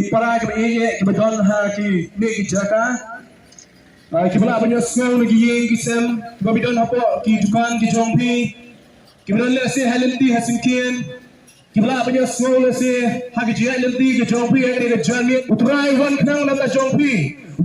para ke ye ke badon ha ki me ki jaka ki bala banyo sngau lagi ye ki sem ba bidon hapo ki dukan ki jongpi ki bala le se halenti hasinkian ki bala banyo sngau le se ha ki jia halenti ki jongpi ye ke jani utrai wan knang na ta jongpi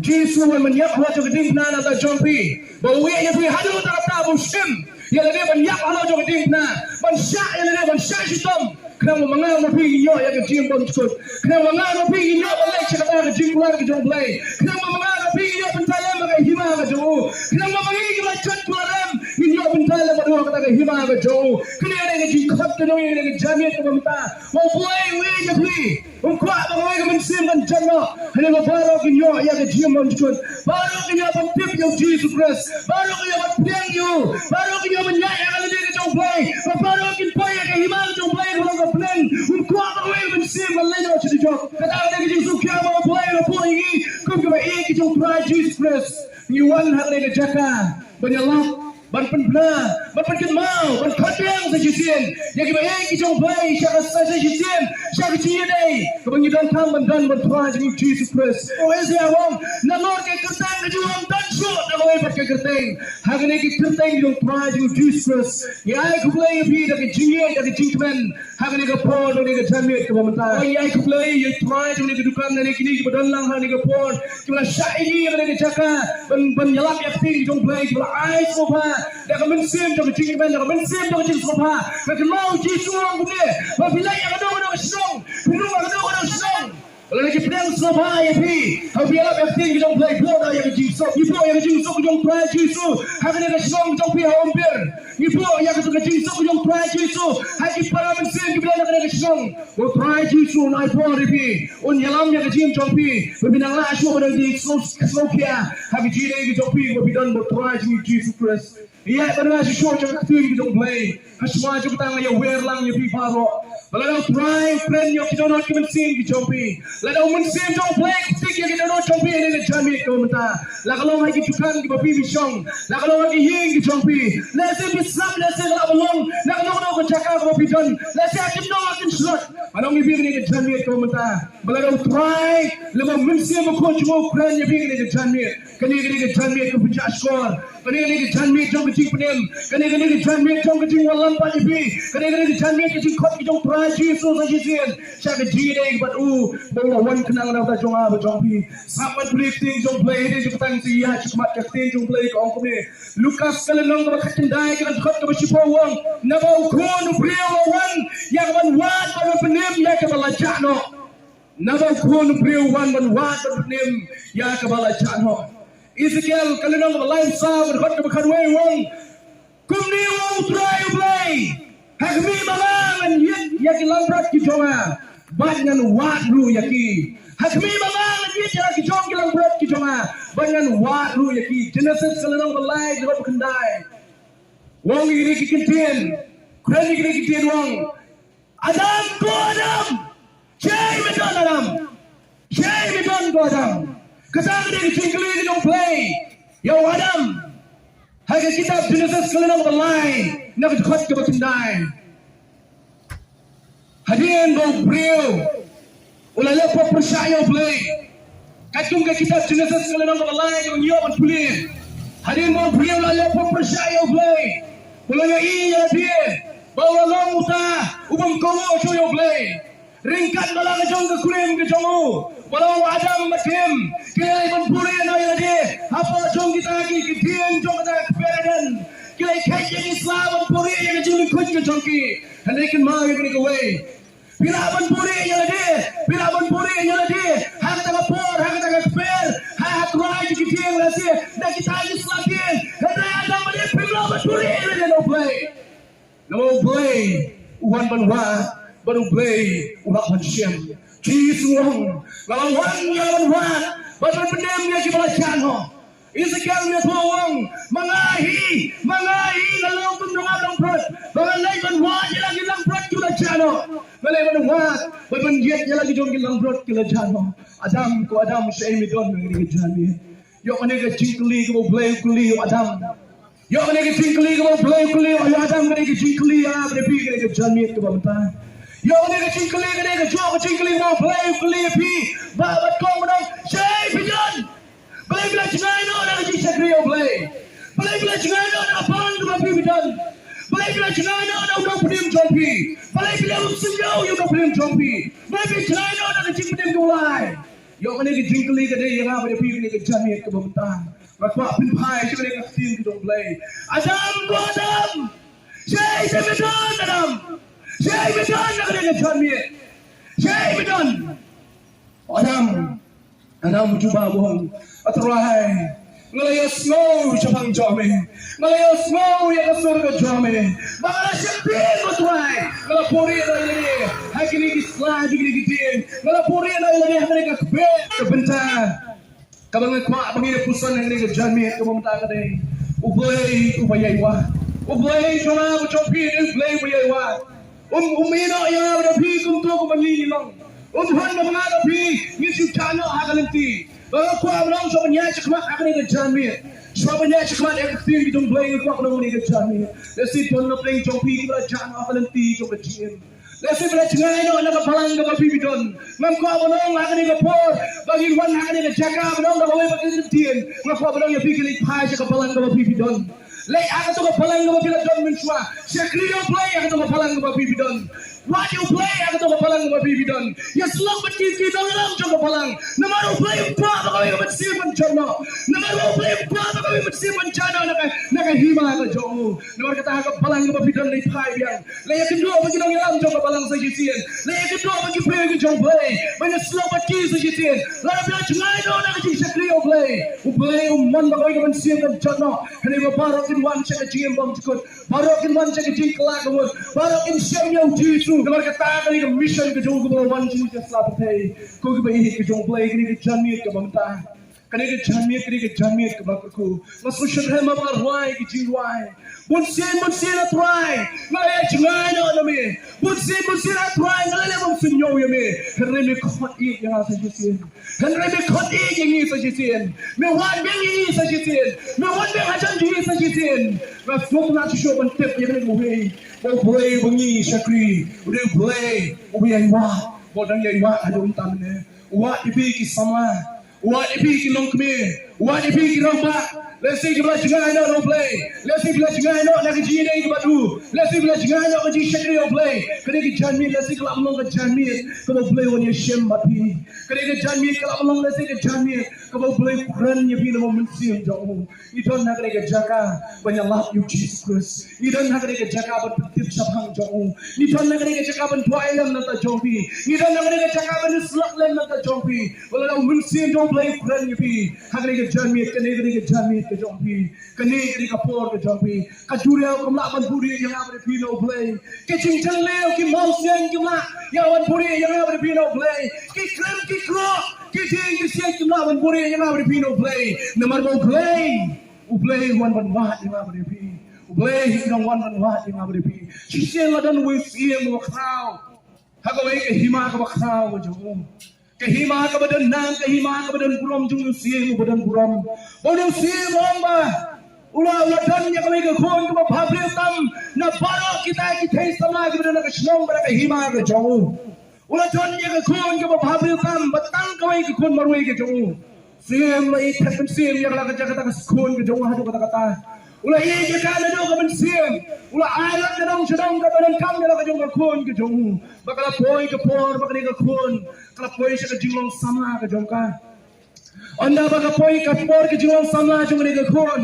Jesus wan manyak ho jo geding na na ta jongpi ba we ye pi hadu ta ta bushim ya le ban yak halo jo geding na ban sha ya le ban sha shitom kenapa mengalah nabi inyo ya ke jim bon skut kenapa mengalah nabi inyo balai cakap ke jim keluar ke jong play kenapa mengalah nabi inyo pentala magai hima ke jong kenapa mengalah ke cat keluaram inyo pentala berdua kata ke hima ke jong kena ada ke jim khot ke jong ini ke jamiat ke benta mau play we je play kuat mengalah ke mensim dan jangan hanya baru inyo ya ke jim bon skut baru inyo pentip yo Jesus Christ baru inyo pentang yo baru inyo menyayang kalau dia ke jong play baru inyo play ke hima ke jong play plan kuat away mensim malay yo chidi jok kata ada ke Jesus kya mau play lo play ini kum ke baik ke jong play Jesus Christ ni wan har le jaka banyalak ban penbla ban penkin mau ban khateng sa jisien ya ke baik ke jong play sya sa jisien sya ke chi dei ke bangi dan tham ban play Jesus Christ o ese awang na lor ke kertang ke jong dan shot na away pat ke kertang hagane ke kertang jong play Jesus Christ ya ai ku play bi da ke jinge da ke jingmen hagane ke por da ke jamit ke bamta o ya ai ku play ye play jong ke dukan na kini ke badan lang ha ni ke por ke la shaini ke jaka ban yalak ya ting jong play ke la ai so ba da ke mensim da ke jingmen da ke mensim da ke jing so ba ke mau Jesus orang ku ni ba bilai ya ke do song bilu ke do song kalau lagi pedang sopa ya pi, kalau biar apa yang kita play blow dah yang jingsok, ibu yang jingsok jong play jisu, hari ni kita jong pi hampir, ibu yang kita jingsok jong play jisu, hari para mesin kita nak kita jong, jong play jisu naik pun pi, un yalam yang kita jong pi, berbinang lah asyik pada di slow kia, hari jira kita jong pi, berbinang bertry jisu Christ. Iya, pada asyik show jangan kita jong play, asyik kita tang ya wear lang ya pi paro. Kalau try friend yo kita nak mensim di jompi. Kalau mensim jom play tik yo kita nak jompi ini jamit ko mata. Kalau lagi tukan di bapi bisong. Kalau lagi hing di jompi. Lese bisam lese kalau belum. Kalau nak cakap ko bapi don. Lese akan no akan slot. Kalau ngi bing ini jamit ko mata. Kalau try lama mensim ko cuma friend yo bing ini jamit. Kini jamit ko punya skor. Kini jamit jom kecing penem. Kini jamit jom kecing walam pa ibi. Kini jamit kecing kot jom Jesus sa jisien siya ke jide but bawa wan kenang na ta jonga ba jongpi sapat lifting jong play ni jupang siya chukmat ka tin jong play ko angkome Lucas kalenong ba katindai ka khot ka sipo wang na ba kon priyo wan yang wan wat ba penem ya ka balajano na ba kon priyo wan wat ba penem ya ka balajano Ezekiel kalenong ba line sa ba khot ka khanwe wang kumni wang try play Hakmi malangan yaki lamprat ki jonga banyan wadru yaki Hakmi malangan yaki jong ki lamprat ki jonga banyan wadru yaki Genesis kalanong balai dapat kendai wong ini ki kintien kreni ki kintien wong Adam ko Adam jai medon ko Adam kasang ni jingkli ki jong play yo Adam Haga kitab Genesis kalanong balai nak khot ke batindai hadian go brio ulala po percaya play katung ke kitab Genesis kalanong balai ng yoman pulin hadian go brio ulala po percaya play ulala iya dia bawa long uta ubang kowo choyo play ringkat balang jong ke kulim ke jongu walau Adam makim kaya iban puri na yade apa jong kita lagi kedian jong kita keperadan Kila ikat yang Islam dan Puri yang jauh ikut ke jongki, hendak mau yang ni kawai. Bila ban Puri yang ada, hak tak por, hak tak per, hak rai jadi dia yang lasi, dah kita Islam dia, hendak ada mana bila ban Puri yang no play, uan baru play, ulah hancur. Kisah, kalau wan yang baru pendem yang kita jangan. Ezekiel ni tuang mangahi lalu tu nongadong perut bangalai banwat je lagi lang perut kita jano balai banwat banjet je lagi jom lang perut kita jano Adam syai midon ngiri jani yo ane ke jingkli ko blay kuli Adam yo ane ke jingkli ko blay kuli Adam ngiri jingkli ya bebi ngiri jani ke banta Yo ni ke cingkeli ke ni ke jual ke cingkeli mau play keli pi. Ba kong menang. Shay pijan. Play bila cengai no nak ke Syakri yo play. Play bila cengai no nak pan ke pi pijan. Play bila cengai no nak pedim jompi. Play bila usinyo yo nak pedim jompi. Play bila cengai no nak ke cing pedim gulai. Yo ni ke cingkeli ke ni yang apa pi ni ke jamit ke bentang. Rakwa pin pai je ni ke team ke dong play. Adam. Shay sebeton Adam. Shay beton nak ke jamit. Shay beton. Adam cuba bohong. Aterai. Ngelayas ngau cabang jame. Ngelayas ngau yang surga jame. Bagaimana sempit betuai. Ngelapuri lagi. Hari ini Islam juga dikitin. Ngelapuri lagi mereka kebet kebentar. Kabangan kuat bagi pusan yang mereka jame kememinta kadai. Ublay upayaiwa. Ublay cuma bercopi ublay upayaiwa. Umino yang ada pi kumtu kubangi long. Tuhan menghadapi misi tanah hagalanti. Aku abang so banyak cakap akan ini jamir. So banyak cakap yang kecil di dalam belai aku akan ini jamir. Lesi tuan nak playing jompi kita jangan hagalanti jom kecil. Lesi bila cengai no nak palang ke babi bidon. Mampu abang akan ini por. Bagi wan akan ini jaga abang dah boleh bagi kecil. Mampu abang yang fikir lipai jaga palang ke babi bidon. Lei akan tu palang ke babi bidon mensua. Syakri yang play akan tu palang ke babi bidon. What you play akan tu palang ke babi bidon. Ya selok berkiki dalam jom palang. Nama play apa kau bersih mencana. Nama play apa kau bersih mencana nak hima ke jomu. Nama kata ke palang ke babi bidon lipai yang. Lei kedua bagi dalam jom palang sajian. Lei kedua bagi play ke jom play. Banyak selok berkiki sajian. Lalu bila cengai do nak jadi Syakri yang play. Play man kau bersih mencana. Kerana baru wan cakap jim bom cikut, baru wan cakap jim kelak kemud, baru siam yang jitu. Kalau kata kali ke mission ke jauh ke bawah wan jim ke selapai, kau ke bayi ke jauh play kini ke jamit ke bangta, kini ke jamit ke bangku. Masuk syurga mabar wai ke jiwai, bunsin nak try, ngalai cengai no nami, bunsin nak try, ngalai bom senyo ya me, kerana me kot yang sahaja kerana me kot yang ini sahaja, me wan beng ini sahaja, me wan beng ajan ini sahaja. Rasul nak show bantep yang ni boleh bunyi Syakri, boleh boleh wah, boleh wah ada untam ni, wah ipi kisama, wah ipi kilong kami, wah ipi kiramba. Lesi bila cengai no play, lesi bila cengai no nak jine ke batu, lesi bila cengai no ke Syakri no play. Kena ke jamit lesi kalau melong ke jamit, kalau play wanya shem bapi. Kena ke jamit kalau melong lesi ke jamit, kalau play Quran ye pi nama mensim jauh. Itu nak kena ke jaga banyak love you Jesus Christ. Itu nak kena ke jaga bertip sabang jauh. Itu nak kena ke jaga bentuai lam nanta jompi. Itu nak kena ke jaga benslak lam nanta jompi. Kalau mensim jauh play Quran ye pi, kena ke jamit ke jamit ke jompi, kene ke kapor ke jompi, kajuria kamla ban puri yang apa pino play, ke cincang leo ke mouse yang kemla, yang ban puri yang apa pino play, ke krem ke kro, ke jing ke siang kamla ban puri yang apa pino play, nomor mau play wan ban wat yang apa pi, play hingga wan ban wat yang apa pi, cincang ladan wis yang wakau, hagawe ke hima ke wakau jom. Kehima ke badan nang, kehima ke badan buram jung siang ke badan buram. Badan siang bomba. Ulah dan yang kami ke khon ke babri tam na baro kita sama ke badan ke snong ke hima ke jauh. Ulah dan yang ke khon ke babri tam batang kami ke khon marwai ke jauh. Siang lai tak siang yang la ke jaga ke khon ke jauh hadu kata-kata. Ulah ye je kana do ka bensiam, ulah alat ka dong sedang ka badan kam la ka jong ka khon ke jong. Bakala poi ke por bakali ka khon, kala poi sa ka jinglong sama ka jong ka. Anda baka poi ka por ke jinglong sama jong ka khon.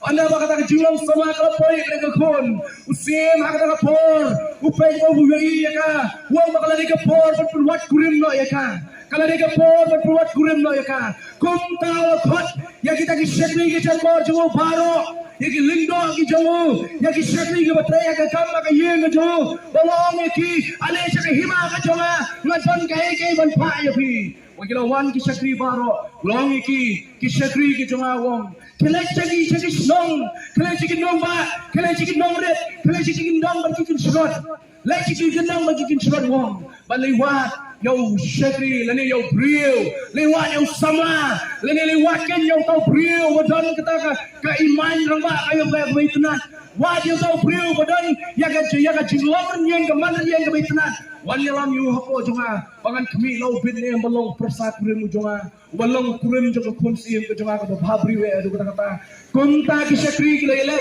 Anda baka ka jinglong sama kala poi ka khon. Usim ha ka por, upay ko buwi ya ka. Wang bakala ka por wat kurim no ya ka. Kalau dia kepor berbuat kurim lo ya kan, kumtal kot, ya kita Syakri kita kor jauh baru, ya kita lindo kita jauh, ya kita Syakri kita bertanya ke kamar ke yang ke jauh, bolong ya ki, ada yang hima ke jauh, ngajon kaya banpak ya pi, wakil wan kita Syakri baru, bolong ya ki Syakri kita jauh awam, kelai cagi senong, kelai cagi nong ba, kelai cagi nong red, kelai cagi nong berkikin serot, kelai cagi nong berkikin serot wong, balaiwat. Yo Syakri, lani yo brio, lewat yo sama, lani lewatkan yo tau brio, wajan kita ke iman rambak kayo kaya kami tenat, wajib tahu priu badan ya ga jinglong yang ke mana yang ke bitnat wali lam yu hapo jonga bangan kami lau bin ne balong persat priu jonga balong kurim jonga kunsi ke jonga ke babri we adu kata kunta ki syakri ki lele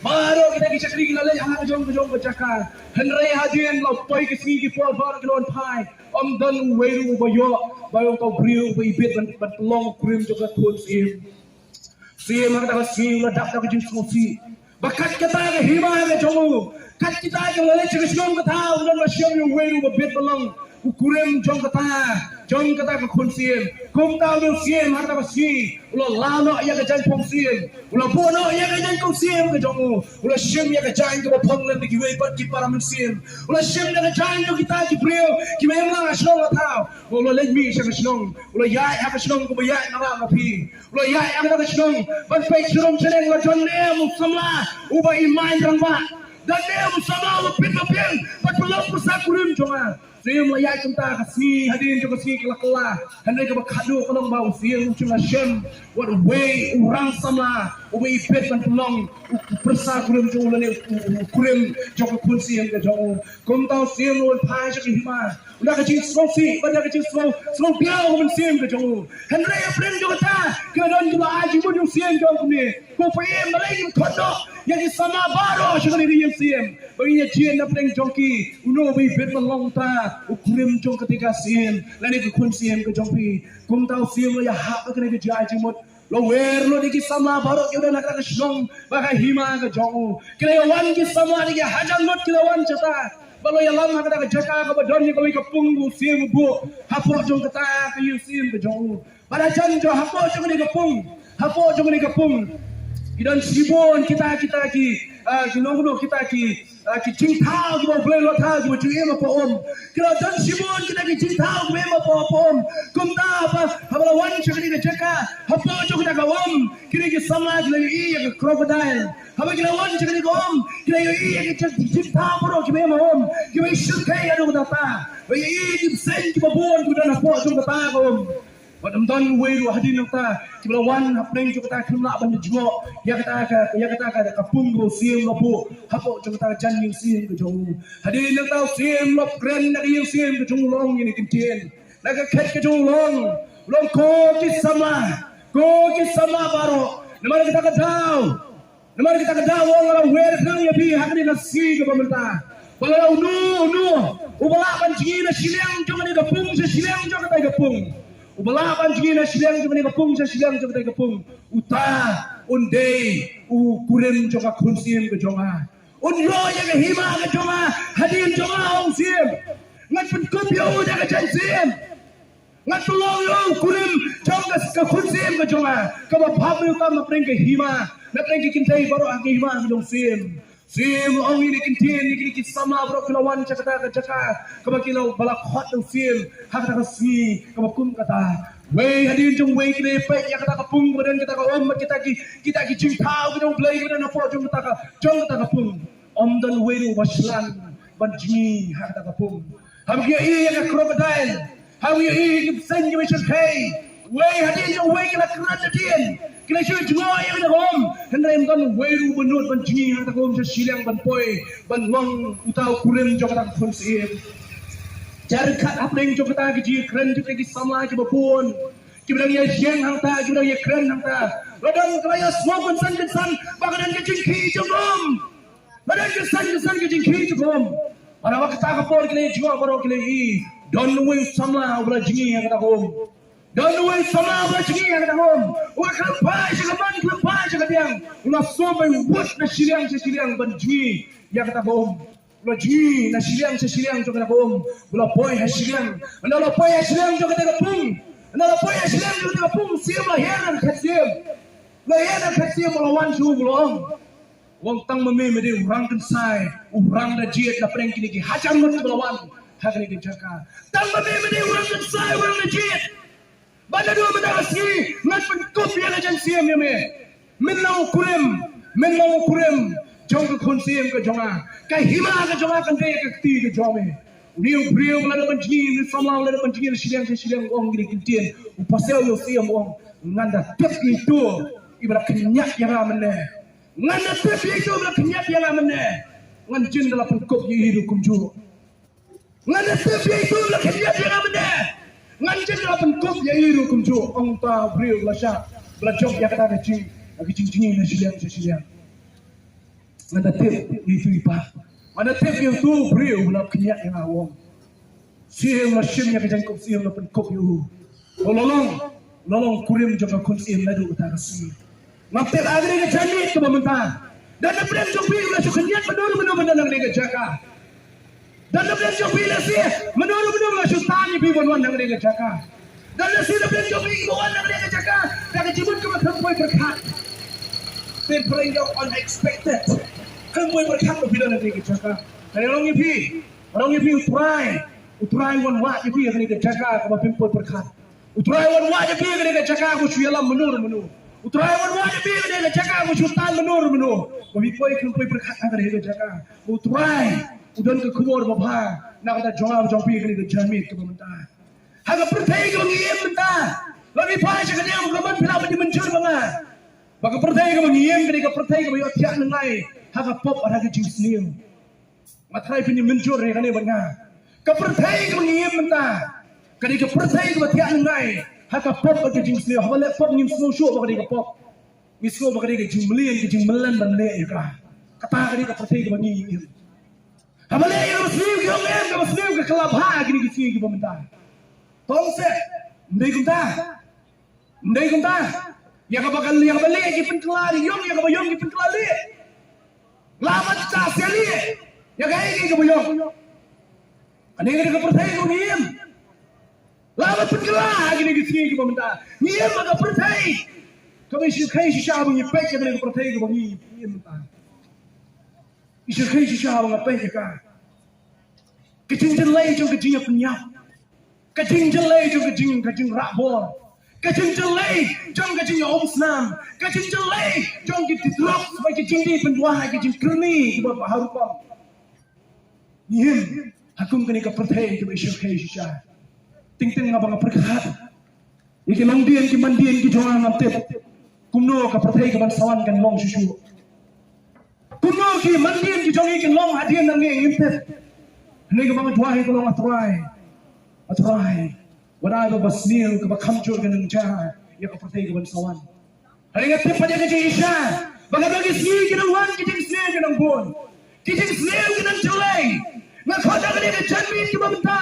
baru kita ki syakri ki lele ha jong ke jaka henry hadien lau poi ki singi ki pol far ki lon pai om dan weru bayo bayo tau priu be bit ban long kurim jonga kunsi si maka si la dak dak jin kunsi bakat kita ke hima ke jongu kat kita ke lele chisnom ka tha udan ma syam yu weru ba bit balang ukurim jong kata ke kunsiem kum tau du siem har ta si ulo lano ya ke jan pom siem ulo bono ya ke jan kum siem ke jongu ulo syam ya ke jan ke pong len ki we pat ki para siem ulo syam ya ke jan du kita ki prio ki me lang asno ka tha ulo le mi sha ke shnong ulo ya ya ke shnong ko ba ya na ma phi ulo ya ya ke shnong ban pe shrom cheneng la jon ne mu samla uba iman rang ba dan ne mu samla wa pin ma pin pat belum pusak kurim jonga Sim la yai kunta kasi hadin jo kasi kala handai ka khadu kalong bau sim chunga shem what way urang sama ubi pet ban tulong persa kurim jo lane kurim jo ko kunsi yang jo kum tau sim ul pai jo hima ula ka jing sofi ba ka jing so biao ko sim jo handai apren jo ta ka don jo aji mo jo sim jo ko ni ko pa em malai kim khodo yang sama baro jo ni rim sim ba ni jien apren jo ki uno bi pet ban long ta ukurim jong ketika sim lani ke kun sim ke jong pi kum tau sim lo ya hak ke ni jai jimut lo wer lo di sama baro ke udah nak ke shnong ba ka hima ke jong kile wan ki sama ni hajan mot kile wan chata balo ya lam ka ke jaka ka ba don ni ko ke pung sim bu hapo jong kata ke yu sim ke jong pada jan jo hapo jong ni ke pung hapo jong ni ke pung idan sibon kita ki ginong kita ki ching thao ki bo ble lo thao ki bo chu em pa om kila dan sibon kita ki ching thao ki em pa om kum ta pa habala wan chakri ke chaka hapo jo kita ka om kini ki samaj le i ke crocodile haba kila wan chakri ko om kila yo i ke ching thao pro ki em om ki bo shuk kai adu ta ta bo i ki sen ki bo bon ki dan hapo jo ta ka om Wadam don weru hadin ta kibla wan hapneng jo kata khimla ban jo ya kata ka kapung ro sim lo bu hapo jo kata jan yu sim ko jo hadin ta sim lo kren na yu sim ko jo long ni kim tien na ka khet ko jo long ko ki sama baro namar kita ka dau wong wer nang ya bi hakni na si ko pemerintah bala nu ubala ban ji na silang jo ni kapung se silang jo kata kapung ubalapan jina silang jo ni kapung sa silang jo kata kapung uta undei kurim jo ka kunsim ke jonga unlo ya ke hima ke jonga hadin jonga ong sim ngat pun kopyo ya ke jan sim ngat tulong yo kurim jonga ka kunsim ke jonga ka ba bhabu ka ma preng ke hima na preng ke kintai baro ke hima ke dong sim ong ini kintin ni ki sama bro kilawan chakata ka chaka ka kilaw bala khot ng sim hakata ka si ka kum kata we hadin jong we kile pe ya kata ka pung badan kita ka om kita ki jing thau ki dong play badan po jong kata ka pung om dan we ru baslan ban ji hakata ka pung ham ki i ka crocodile ham ki i ki sen ki mission kai we hadin jong we kila kran tin kila shu jngo ya ka om hendai don we ru benut ban ji hakata ka om sa silang ban poi ban long utau kurim jong kata ka pung sim jar khat apeng jo kata ki ji kren ji ki sama ki bapun ki bidang ye jeng hang ta ki bidang ye kren hang ta rodang kaya smoke san bagadan ki jing ki jom badan ki san ki jing ki jom para waktu ta ka por ki le jo baro ki le i don we sama ubra jingi hang ta kom don we sama ubra jingi hang ta kom wa kan pa ji ka ban kan pa ji ka diang una so mai wut na siliang ban jingi ya ka ta kom Lagi na silang jo kata bom bola boy ha silang andala boy ha silang jo kata pung andala boy ha silang jo kata pung sim la heran khasim lawan su bolong wong tang meme me de urang kan sai urang da jiet na preng kini ki hajang mot lawan ha kini ki jaka tang meme me de urang kan sai urang da jiet bada do bada si ngat pen kopi ala jan sim me min law kurim jong ka kun sim ka jonga ka hima ka jonga kan de ka ti ka jome riu la ban ji ni sama la ban ji silang ong gini kintien upasel yo sim ong nganda tep ki tu ibra kinyak ya ramene Ngan natip itu belah kenyat yang amane. Ngan jin dalam pengkop hidup kumju. Ngan natip itu belah kenyat yang amane. Ngan jin dalam pengkop hidup kumju. Ong ta brio belah syak. Belah job yang kata kecing. Lagi cincin nasiliang. Ngan natip itu ipah. Ngan natip itu brio belah kenyat yang awam. Siang masyim yang kejangkop siang dalam pengkop hidup. Lolong kurim juga kunci ladu utarasi. Ngapet agri ke jani ke pemerintah. Dan dapat jopi lah sukenyat menurut nang nega jaka. Dan dapat jopi lah sih menurut lah sutani biwan nang nega jaka. Dan sih dapat jopi biwan nang nega jaka. Dan jibun ke kemui berkat. Temporing yang unexpected. Kemui berkat berbeda nang nega jaka. Dari orang ipi utrai wan wak ipi nang nega jaka kemui pimpul berkat. Utrai wan wak ipi nang nega jaka aku suyalam menurut. Utrai wan wak ipi nang nega jaka aku sutan menurut. Kami kemui berkat nang nega jaka. Utrai udan ke kubur bapa nak kita jawab pi ke jami ke pemerintah. Haga pertai ke ngiem mentah. Lagi pai sekalian kaman pila menjadi mencur banga. Baka pertai ke ngiem ke pertai ke yo tiak ngai. Haga pop ada ke jingsniu. Matrai pini mencur re kane banga. Ke pertai ke ngiem mentah. Kadi ke pertai ke tiak ngai. Haga pop ke jingsniu. Hawale pop ngim snow show baka ke pop. Mislo baka ke jingmelan ban le ka. Kata kadi ke pertai ke ngiem. Amalai yang muslim ke orang ke muslim ke kelab ha gini gini ke pemerintah. Tongse, mendai kunta, yang kabakal yang balik ke penkelari, yang kabayong ke penkelari. Lama kita sekali, yang kaya ke bayong. Ane ke percaya ke ngiem. Lama penkelari gini gini ke pemerintah. Ngiem maka percaya. Kami kaya sisa mengipek ke percaya ke ngiem. Isu kaya siya mga peka. Kajing lay jong kajing penyap. Kajing lay jong kajing rakbor. Kajing lay jong kajing omsnam. Kajing lay jong kitidrop sebagai kajing di penduah kajing kerni di bawah harupam. Nihim hakum kani ka pertay ke isu kaya siya. Ting nga mga perkat. Iki langdian ki mandian ki jongan ngaptip. Kumno ka pertay ka bansawan kan long susu. Kuno ki mandian ki jongi ki long hadian nang ngintip. Hne ka mga duwahe ko long atray. Wala ba basnil ka bakamjor ka ng jaha. Ya ka patay ka bansawan. Hne nga tip pa niya ka siya. Baka bagi siya ki ng wan ki jing siya ki ng buwan. Ki jing siya ki ng jalay. Nga kota ka niya ka janmin ki mamta.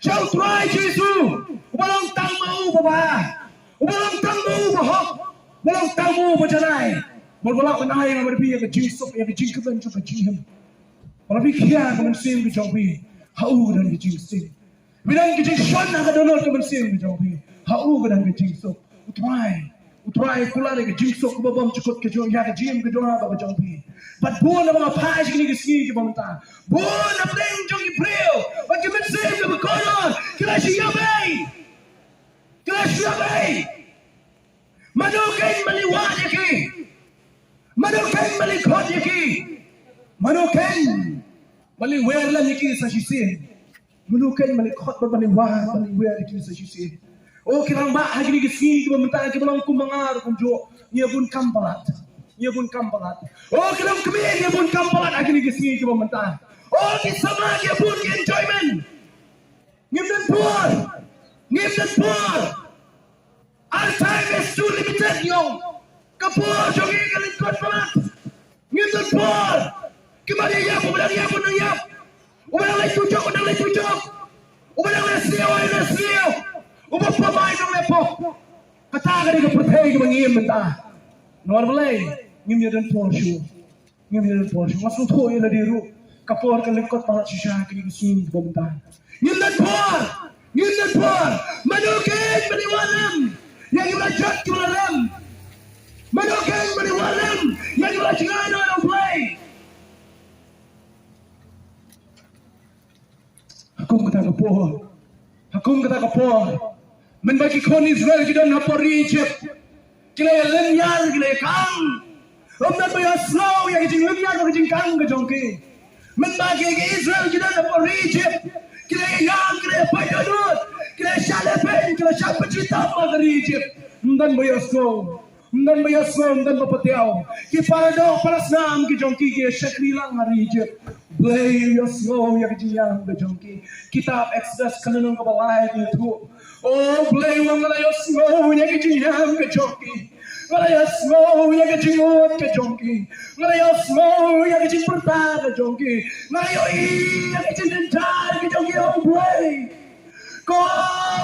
Siyaw try Jesu. Walang tang mau baba. Walang tang mau bahok. Walang tang mau bajanay. Wala ko na yang berbi yang jingsop yang jingkeban juga jingham. Orang fikir ko mensim ke jawbi. Hau dan ke jingsing. Bilang ke jingson na ka donor ko mensim ke jawbi. Hau dan ke jingsop. Utrai kula ke jingsop ko babam cukot ke jong ya ke jim ke donor ba ke jawbi. But buon na mga pais kini ke ski ke bamta. Buon na pleng jong ipreo. Wa ke mensim ke kono. Kila siya bay. Manukin maliwan yaki. Manuken malikot yaki. Manuken maliwer lang yaki sa sisin. Manuken malikot maliwer yaki sa sisin. O kirang ba hagi ni gisi ko mentang ke belong kumangar kumjo nia bun kampalat. O kirang kami nia bun kampalat hagi ni gisi ko mentang. O kisama nia bun enjoyment. Ngimdan poor. Our time is too limited yo. Kapur jogi kalingkot palat. Ngindot por. Kemari yap, ulang yap. Ulang lay tujuk. Ulang lay siyo. Ubah pamay ng lepo. Kata ka di ka pertay ka mangiyam menta. Nawar balay. Ngim dan por siyo. Masuk toy na diru. Kapur kalingkot palat siya kini kusin ka menta. Ngindot por. Manukin maniwalam. Yang ibrajat kimalam. Manukin maniwalam. Yang ibrajat ng play. Hakum kata kapor. Menbagi kon Israel kita napor Egypt. Kila lenyar kila kang. Omdan bayar slow yang kijing lenyar yang kijing kang ke jongki. Menbagi Israel kita napor Egypt. Kila yang kila payadut. Kila syalepen kila syapecita magari Egypt. Omdan bayar slow. dan bayasnom dan bapatiao ki parado palasnam ki jongki ki shakri lang hari je blay yasno ya ki yang be jongki kitab Exodus kanunong kabalay ki tu oh blay wang la yasno ya ki yang ke jongki ngala yasno ya ki jingot ke jongki ngala yasno ya ki perta ke jongki ngala yo ya ki dentar ke jongki oh blay ko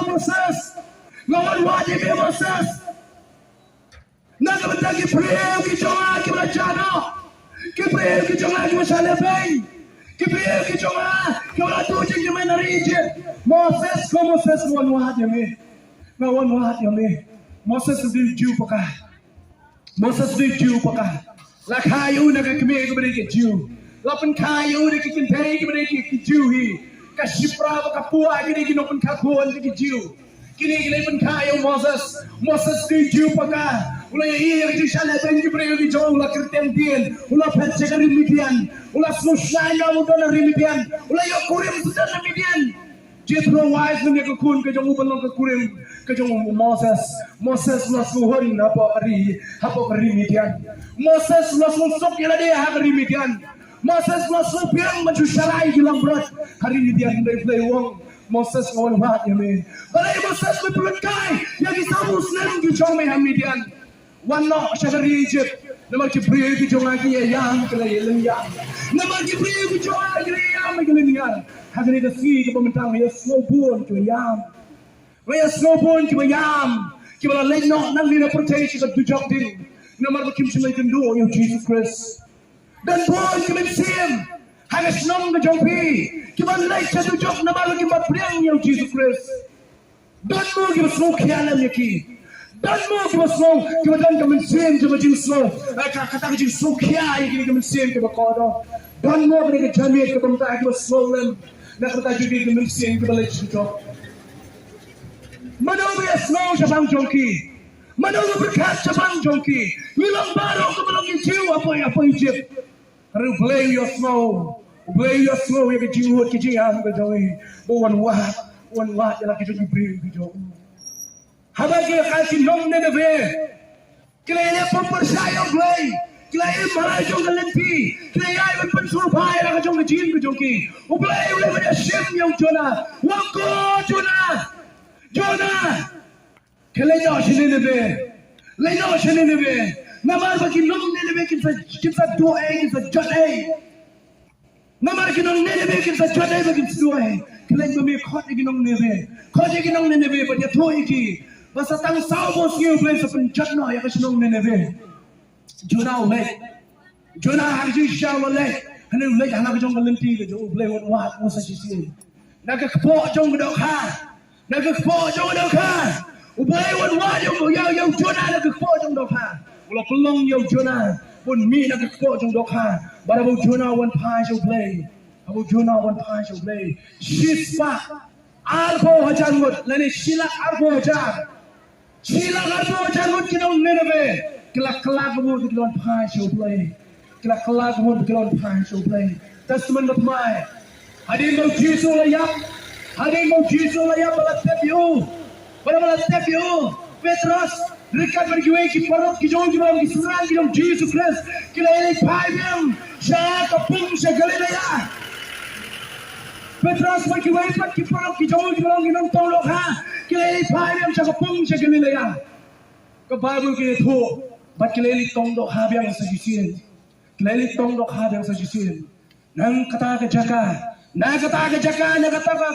Moses lawan wajib Moses Nagabata ki prayer ki jonga ki bacana ki prayer ki jonga ki masale bay ki prayer ki jonga ki wala tuji ki menarije Moses ko Moses wan wahat yame na wan wahat yame Moses di Jew paka Moses di Jew paka la kayu na ka kime ki bari ki Jew la pen kayu de ki kintay ki bari ki Jew hi ka shipra ka puwa ki ki no pen ka kuan ki Jew kini ki pen kayu Moses di Jew paka Ula iya di sana benci beri di jauh ula kertentian, ula pecah kerimidian, ula susahnya muda kerimidian, ula yo kurim sudah kerimidian. Jethro wise ni kekun ke jauh belum ke kurim ke jauh Moses ula suhon apa kerimidian. Moses ula susuk yang dia kerimidian. Moses ula supiang mencusarai hilang berat kerimidian dari pelewong. Moses ngawal wat ya me. Balai Moses berpelengkai yang kita Muslim di jauh Midian. Wano syahari Egypt nama kibriya ki jonga ki yang kala yang nama kibriya ki jonga ki yang kala yang hagani da si ki pamintang ya snowbone ki yang ya snowbone ki yang ki bala leno nang ni protection ka dujok din nama ba kim simay kendo ya Jesus Christ dan boy ki mensim hagas nom ka jongpi ki ban lay ka dujok nama ba ki bapriang ya Jesus Christ dan mo ki snow kialam ya ki dan mo ki snow ki dan ka mensim ki jing snow kata ki jing snow kia ki ki mensim ki bakodo dan mo ki jamit ki pamta ki snow lem na kata ki ki mensim ki balay dujok Manaw ya snow sa bang jongki. Manaw berkat sa bang jongki. Wilang baro ko balong jiw apoy Egypt. Pero blay ya snow ya jiw ki jiang ko joy. Wan wat ya ki joy bri ki joy. Habagi ka sinong Nineve. Kaya pampersaya blay. Kaya maray jong galanti. Kaya ay pansurpay la ka jong jiw ko jongki. Blay ya shim yung Jonah. Wako Jonah, kelenya Nineve, lenya Nineve. Namar bagi nom Nineve kita doa kita jodai. Namar kita nom Nineve kita jodai bagi doa. Kelenya kami khot lagi nom Nineve, bagi doa iki. Basa tang sabo siu play sepen jodno ya kasi nom Nineve. Jonah harji shaw le. Hanu le hana ka jong lenti ke jong play wat musa sisi. Naga kpo jong dok ha. Nagkakpo jong daw ka. Ubay wan yung Jonah nagkakpo jong daw ka. Wala kulong yung Jonah. Pun mi nagkakpo jong daw ka. Bara bo Jonah wan pa siya play. Abo Jonah wan pa siya play. Shispa arbo hajar ngot. Lani silak arbo hajar. Silak arbo hajar ngot kinong Nineve. Kelak mo kilon pa siya play. Kelak mo kilon pa siya play. Testament of my. Hadin mo Jesus layak. Hading mo Jesus laya balatep yo. Para balatep yo. Petros, rekat bergiwe ki parot ki jong ki suran ki jong Jesus Christ. Kila ele paibem sya kapung sya Galilea. Petros bergiwe pat ki parot ki jong ki nong tolok ha. Kila ele paibem sya kapung sya Galilea. Ka Bible ki tho, bat kila ele tong dok ha biang sa jisin. Kila ele tong dok ha biang sa jisin. Nang kata ka jaka Nakata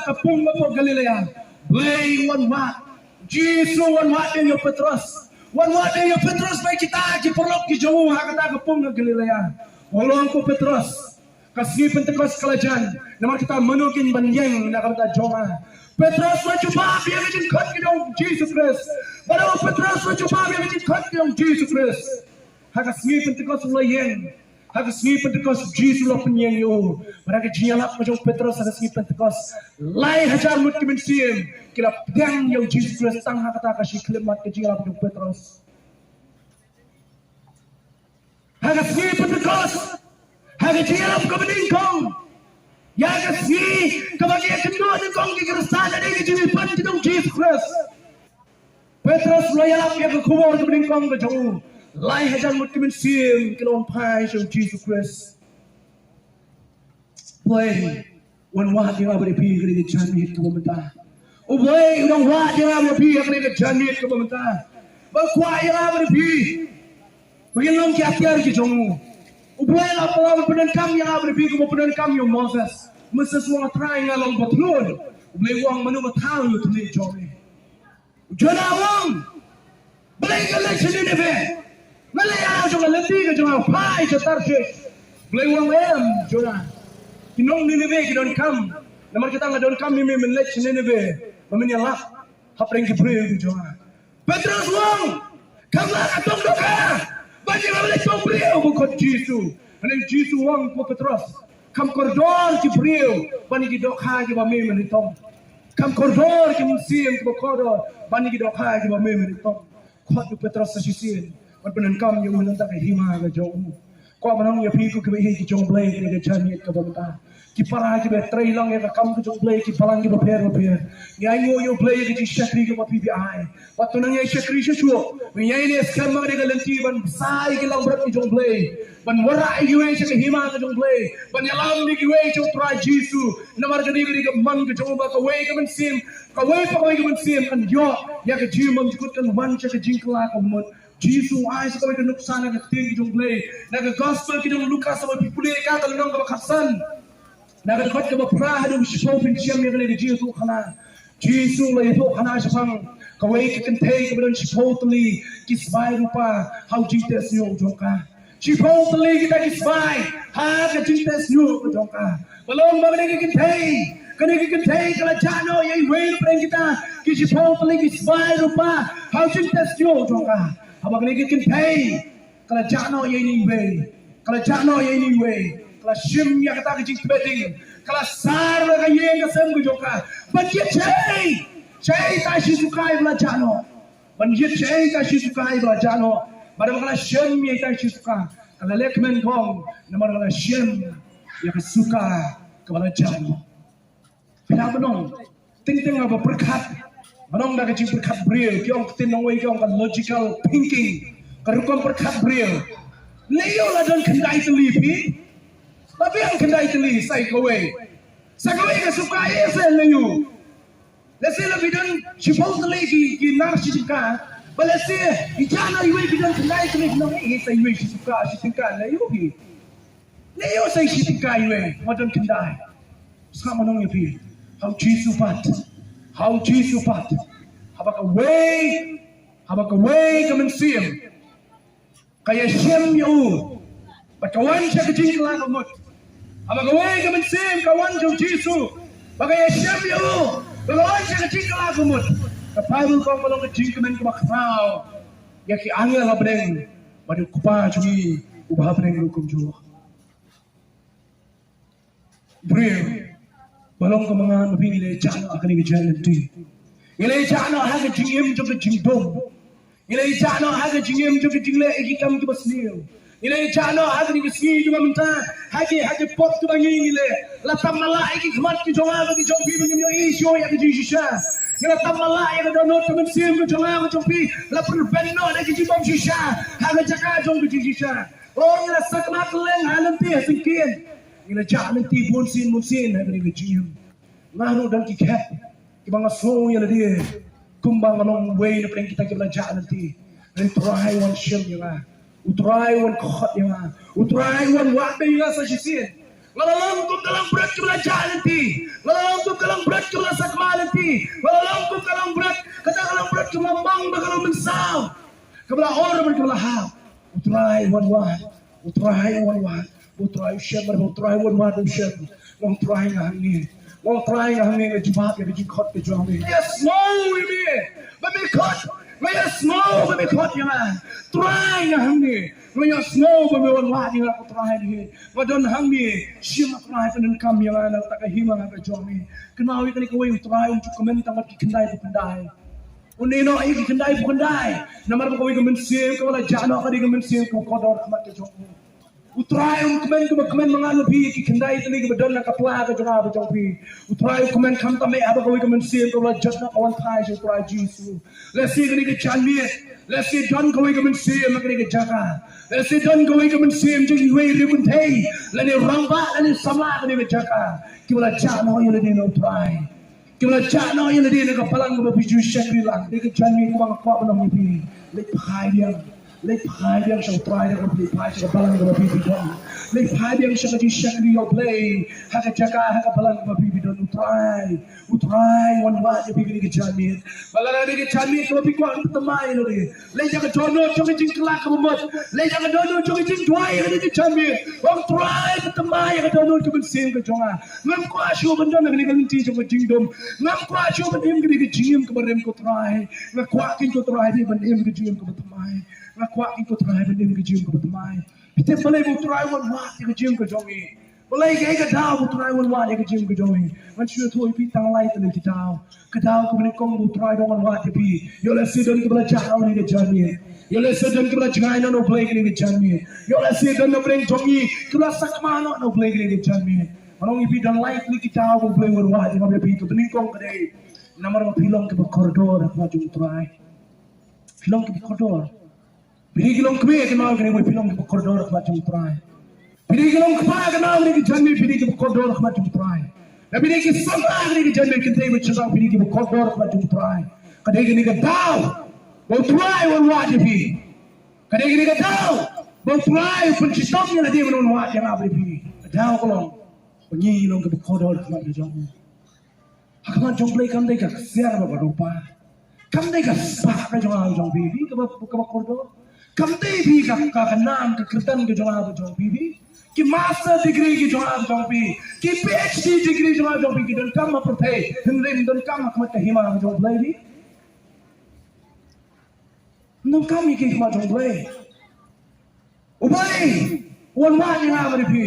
kapung mo Galilea. Blay one wat. Jesus one wat din yung Petros. One wat din yung Petros may kita ki porlok ki jowo hakata kapung ng Galilea. Walong ko Petros. Kasi Pentecost kalajan. Naman kita manugin banyeng nakamta jonga. Petros mo chupa biya ki kot ki dong Jesus Christ. Baro Petros mo chupa biya ki kot ki dong Jesus Christ. Hakasi Pentecost layeng. Hakasmi Pentecost Jesus lo penyeng yo. Mereka jialap macam Petrus hakasmi Pentecost. Lai hajar mut ki mensim. Kila pedang yo Jesus Christ tang hakata kasi klimat ke jialap macam Petrus. Hakasmi Pentecost. Hakajialap ke meningkong. Ya hakasmi kabagi kedua ningkong ki Kristan ada ki jiwipan ki dong Jesus Christ. Petrus loyal ya ke kubur ke bingkong ke jauh. Lai hajan mut kemen sim ke lon pai shau Jesus Christ. Boy, wan wah dia abri pi ke ni jani ke benda. Oh boy, wan wah dia abri pi ke jani ke benda. Ba kwa ya abri pi. Bagaimana kita tiar ke jauh. Oh boy, la pala penen kam ya abri pi ke penen kam yo Moses. Moses wang try ngalong betul. Boleh wang manu tahu yo tu jauh. Jona wang. Boleh ke election ini be. Malaya jo lati ke jo pai jo tarje. Boleh wang em Jona. Kinong Nineveh ki don't come. Namar kita nggak don't come ni election Nineveh. Mamanya lah. Hapreng ki pray ki Jona. Petrus wang. Kamla atong doka. Bagi boleh to pray bukan Jesus. Ane Jesus wang ko Petrus. Kam koridor ki pray. Bani ki doka ki ba me menitong. Kam koridor ki musim ki ba koridor. Bani ki doka ki ba me menitong. Kuat tu Petrus sa sisin. Wan penan kam yung menentang ke hima ke jauh. Kau menang ya piku ke behi ki jong blay ke jani ke benda. Ki para ki be tray lang ya kam ke jong blay ki palang ki be per. Ya yo yo blay ki shakri ki ba PBI. Waktu nang ya shakri shuo. Ya ini skam ma de lenti ban sai ki lang berat ki jong blay. Ban wara yu e ke hima ke jong blay. Ban yalam ni ki we jong try Jesu. Namar jadi ki man ke jong ba ka we ke men sim. Ka we pa ke men sim kan yo ya ke jimam jikut kan wan cha ke jingkla ka mot. Jesus ay sa kami kanuksan na ting ki jong blay. Naga gospel ki jong Lucas sa pipuli ka talong ka bakhasan. Naga kot ka pra hadong show pin siyam ni kali Jesus khana. Jesus la ito khana sa pang kaway ki kantay ka bidon totally kisbay rupa how Jesus yo jong ka. Totally kita kisbay ha ka Jesus yo jong ka. Balong ba ni ki kantay kani ki kantay kala jano yai way preng kita ki totally kisbay rupa how Jesus yo jong ka. Abang ni kita pay, kalau jano ye ni way, kalau jano ye ni way, kalau shim ya kata kecik beting, kalau sar la ye ka sem gujoka, banjir chay ta shi sukai bela jano, banjir chay ta shi sukai bela jano, baru kalau shim ye ta shi suka, kalau lekmen kong, nama kalau shim ya kesuka kepada jano. Kenapa dong? Ting apa berkat? Manong dah kecil berkat beriau, kiong ketinong way kiong kan logical thinking, kerukam berkat beriau. Leo lah don kendai telipi, tapi yang kendai teli saya kawai ke suka ye saya Leo. Lesi lebih don cipau teli ki nasi jika, balesi ijana iwe bidon kendai teli nong ye saya iwe suka tingkat Leo ki. Leo saya tingkat iwe, madon kendai. Sama nong ye pi, how Jesus pat. How Jesus pat, habak away kamen sim, kaya siem yu, bakawan siya kecing kelang amut, habak away kamen sim kawan jauh Jesus, bakaya siem yu, bakawan siya kecing kelang amut, kapal kau malong kecing kemen kemakau, ya ki angel abdeng, badu kupa cumi, ubah abdeng lukum jua, beri. Balong ka mga mabili jano akan ijalan ti. Ilay jano haga jingim juga jingdom. Ilay jano haga jingim juga jingle ikam ke basniyo. Ilay jano haga ngisni juga minta haga pot ke bangi ile. Latam malai ki khmat ki jonga ki jompi bangim yo isyo ya ki jisha. Latam malai ya dono temen sim ki jonga ki jompi la perbenno da ki jibom shisha. Haga jaka jom ki jisha. Oh ila sakmat leng halan ti singkin. Ila jalan ti munsin hari ni jim. Nganu dan kikep. Kibang aso ya dia. Kumbang along way na pring kita kibla jalan ti. Dan try one shim ya. Utry one khot ya. Utry one wakbe ya sa sisin. Ngalalang kum dalam berat kibla jalan ti. Ngalalang kum dalam berat kibla sakmalan ti. Ngalalang kum dalam berat kata dalam berat kibla bang bagalau mensaw. Kibla orang kibla ha. Utry one one. Utry one one. Utray shepherd, utray one word of shepherd. Wong try nga hangi. Wong try nga hangi nga jibat nga jikot ke jami. Yes, no, we but me cut. Yes, no, but me cut nga. Try nga hangi. Yes, no, but me one word nga try ni. Madon hangi. Shima try kanan kami nga na takahima nga jami. Kanawi kani kaway utray untuk komen tamat kikendai kikendai. Unino ay kikendai. Namar ko kaway kamen sim kawala jano kadi kamen sim ko kodor kamat ke jami. Utrai kemen mengalu pi ki kendai tali ke bedon nak kapla ke jona bejong pi. Utrai kemen kam tame aba ko kemen sim ko just nak on thai je utrai jisu. Let's see ke chanmi. Let's see don ko kemen sim ke jaka. Let's see don ko kemen sim je we ribun thai. Lani ramba lani sama ke jaka. Ki wala cha no yele din utrai. Ki wala cha no yele din ko palang ko biju shakri lang. Ke chanmi ko bang kwa bang pi. Le phai dia. Lấy phai điang sang trai để còn bị phai sang balang của bị bidon. Lấy phai điang sang cái shakri yo play. Haka jaka haka balang của bị bidon utrai wan wa je bị cái jami. Balang cái jami của bị quan tamai lo đi. Lấy jaka dono cho cái jing kelak của mot. Lấy jaka dono cho cái jing tuai cái jami. Wan trai tamai cái dono cho mình xem cái jonga. Ngam kwa show benda nak cái linti cho cái jing dom. Ngam kwa show benda cái jing ke barem ko trai. Ngam kwa kin ko trai di benda cái jing ko tamai. Nga kwa iko try benim ke jim ko batmai pite balai bu try wan wa ke jim ko jongi balai ke daw bu try wan wa ke jim ko jongi man shu thoi pi tang lai tele ki daw ke daw ko ne kong bu try dong wan wa ke pi yo le se don ke bala cha ni ke jami yo le se don ke bala jngai no play ke jami yo le se don no play jongi ke bala sakma no play ke jami manong ipi dan lai ki daw bu play wan wa ke ngabe pi ko bening kong ke dei namar ma pilong ke koridor ma jum try pilong ke koridor Pili kilong kme kenal kene mo pilong ke koridor macam try. Pili kilong kpa kenal kene ke janmi pili ke koridor macam try. Na pili ke sama kene ke janmi kente mo chasang pili ke koridor macam try. Kadai kene ke daw. Mo try wan wa je pi. Kadai kene ke daw. Mo try pun sistem ni lagi mo wa je ngabri pi. Daw kolong. Penyi kilong ke koridor macam jong. Hakman jong play kam dai ka siar ba rupa. Kam dai ka sa ka jong pi ke koridor. Kamte भी का नाम का कीर्तन के जवाब जोंपी भी कि मास्टर डिग्री की जवाब जोंपी कि पीएचडी डिग्री जवाब जोंपी कि दन काम प्रथे हिंदे दन काम मत हिमा जों ब्ले भी दन काम की हिमा जों ब्ले उबाई वन वा ni ha bari भी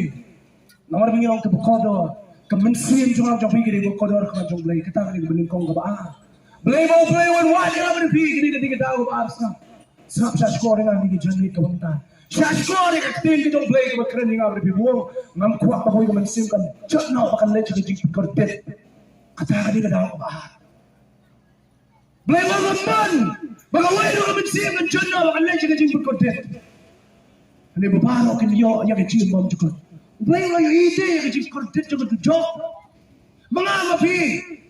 नंबर भी लोग के बकोदो कमन सीम जवाब जोंपी के बकोदो का जों ब्ले कता के बनिन कोंग बा ब्ले वन वा ni ha bari भी कि दाव बा सा Sab shashkore nga ni janni ka bangta. Shashkore ka tin ki jong play ka bakren nga bari buong ngam kuak pa hoy ka man sim kan chat na pakan le chik jik kortet. Kata ka di ka daw ka ba. Play mo man. Baka way do ka man sim kan chat na pakan le chik jik kortet. Ani babaro kin yo ya ka jim mom jukot. Play mo yo ide ka jik kortet jukot jok. Mga mapi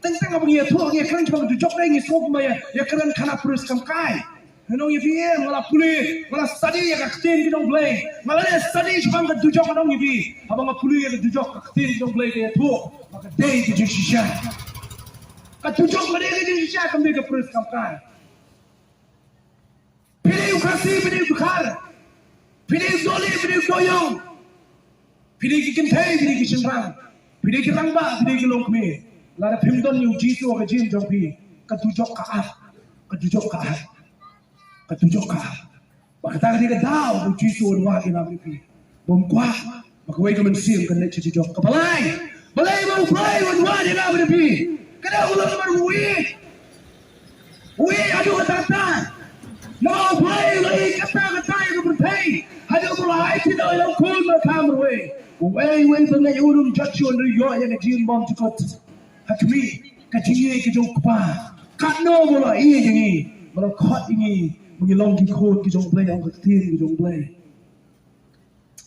tentang apa ngia tu ngia kan jukot jok na ngia sok ma ya kan kana purus kam kai. Henong ye vie mala puli mala study ya kaktin ki dong play mala le study chang ka dujok ka dong ye bi abang puli ya dujok ka kaktin ki dong play ke tu maka dei ki jisha ka dujok ma dei ki jisha kam dei ka pres kam kai pili ukasi pili bukhar pili doli pili doyong pili ki kentai pili ki shinrang pili ki rangba pili ki longme la da phimdon yu jisu ka jin jong pi ka dujok ka a ka dujok ka a Ketujuh kah? Bakta ketika daw uji suun wa kina beri bom kuah makawai kemen sim kan le cuci jok kepalai balai mau play wan wa kina beri kada ulang mar wi aduh kata mau play lagi kata yang bertai ada mulai tidak yang cool makam we pengai urung jatuh dari yo yang jin bom cukot hakmi kacingnya ke jok pa katno bola ini bola khot ini mengilong ki khot ki jong play ang kaktir ki jong play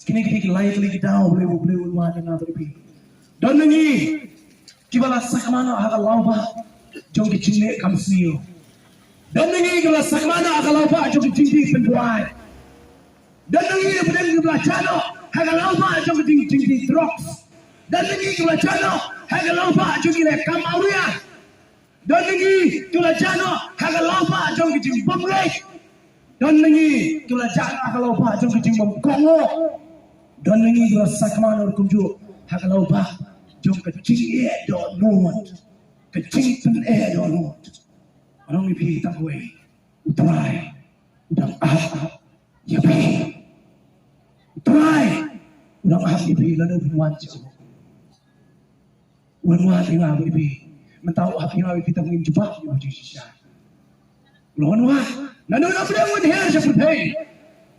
kini ki light li ki daw boleh wa na beri dan ni ki bala sakmana ha Allah ba jong ki chinne kam siyo dan ni ki bala sakmana ha Allah ba jong ki tinggi penduai dan ni ki bala chano ha Allah ba jong ki tinggi drops dan ni ki bala chano ha Allah ba jong ki le kamawia dan ni ki bala chano ha Allah ba jong ki tinggi bomle dan ni kula jana kalau ba jong ki jingom kongo dan ni kula sakmana kumju hakalau ba jong ka jing e do not ka jing pen e do not anong ni pi ta we utrai udang ya pi utrai udang ya pi la no wan jo wan ni ma pi mentau ni pi ta ngin jebak yo ji sha lon wa na no na bring with here sa putay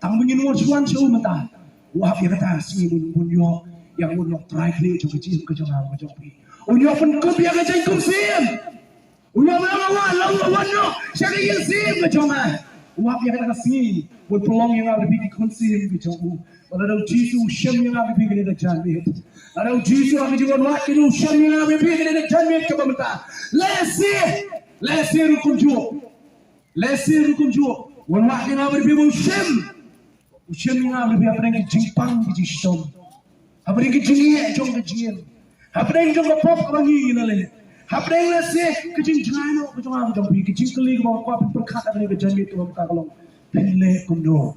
tang bingin mo chuan chu mata wah dia kata si munyo yang munyo try kli jong kecil ke jong am jong pi unyo pun kup yang kecil kup sim unyo lawan no siapa yang sim ke jong am wah dia kata si pun pelong yang ada di kun sim ke jong ada jisu syam yang ada di kene janmit ada jisu yang juga wah itu syam yang ada di kene janmit ke bamta lesi rukun jo wan wah yang ada di syam yang ada di apa yang jimpang di syam apa yang kejingi jong kejin apa yang jong pop kebangi nale apa yang lesi kejing jano kejong am jong pi kejing keli ke bawah apa perkat ada di janmit ke bamta kalong penle kundo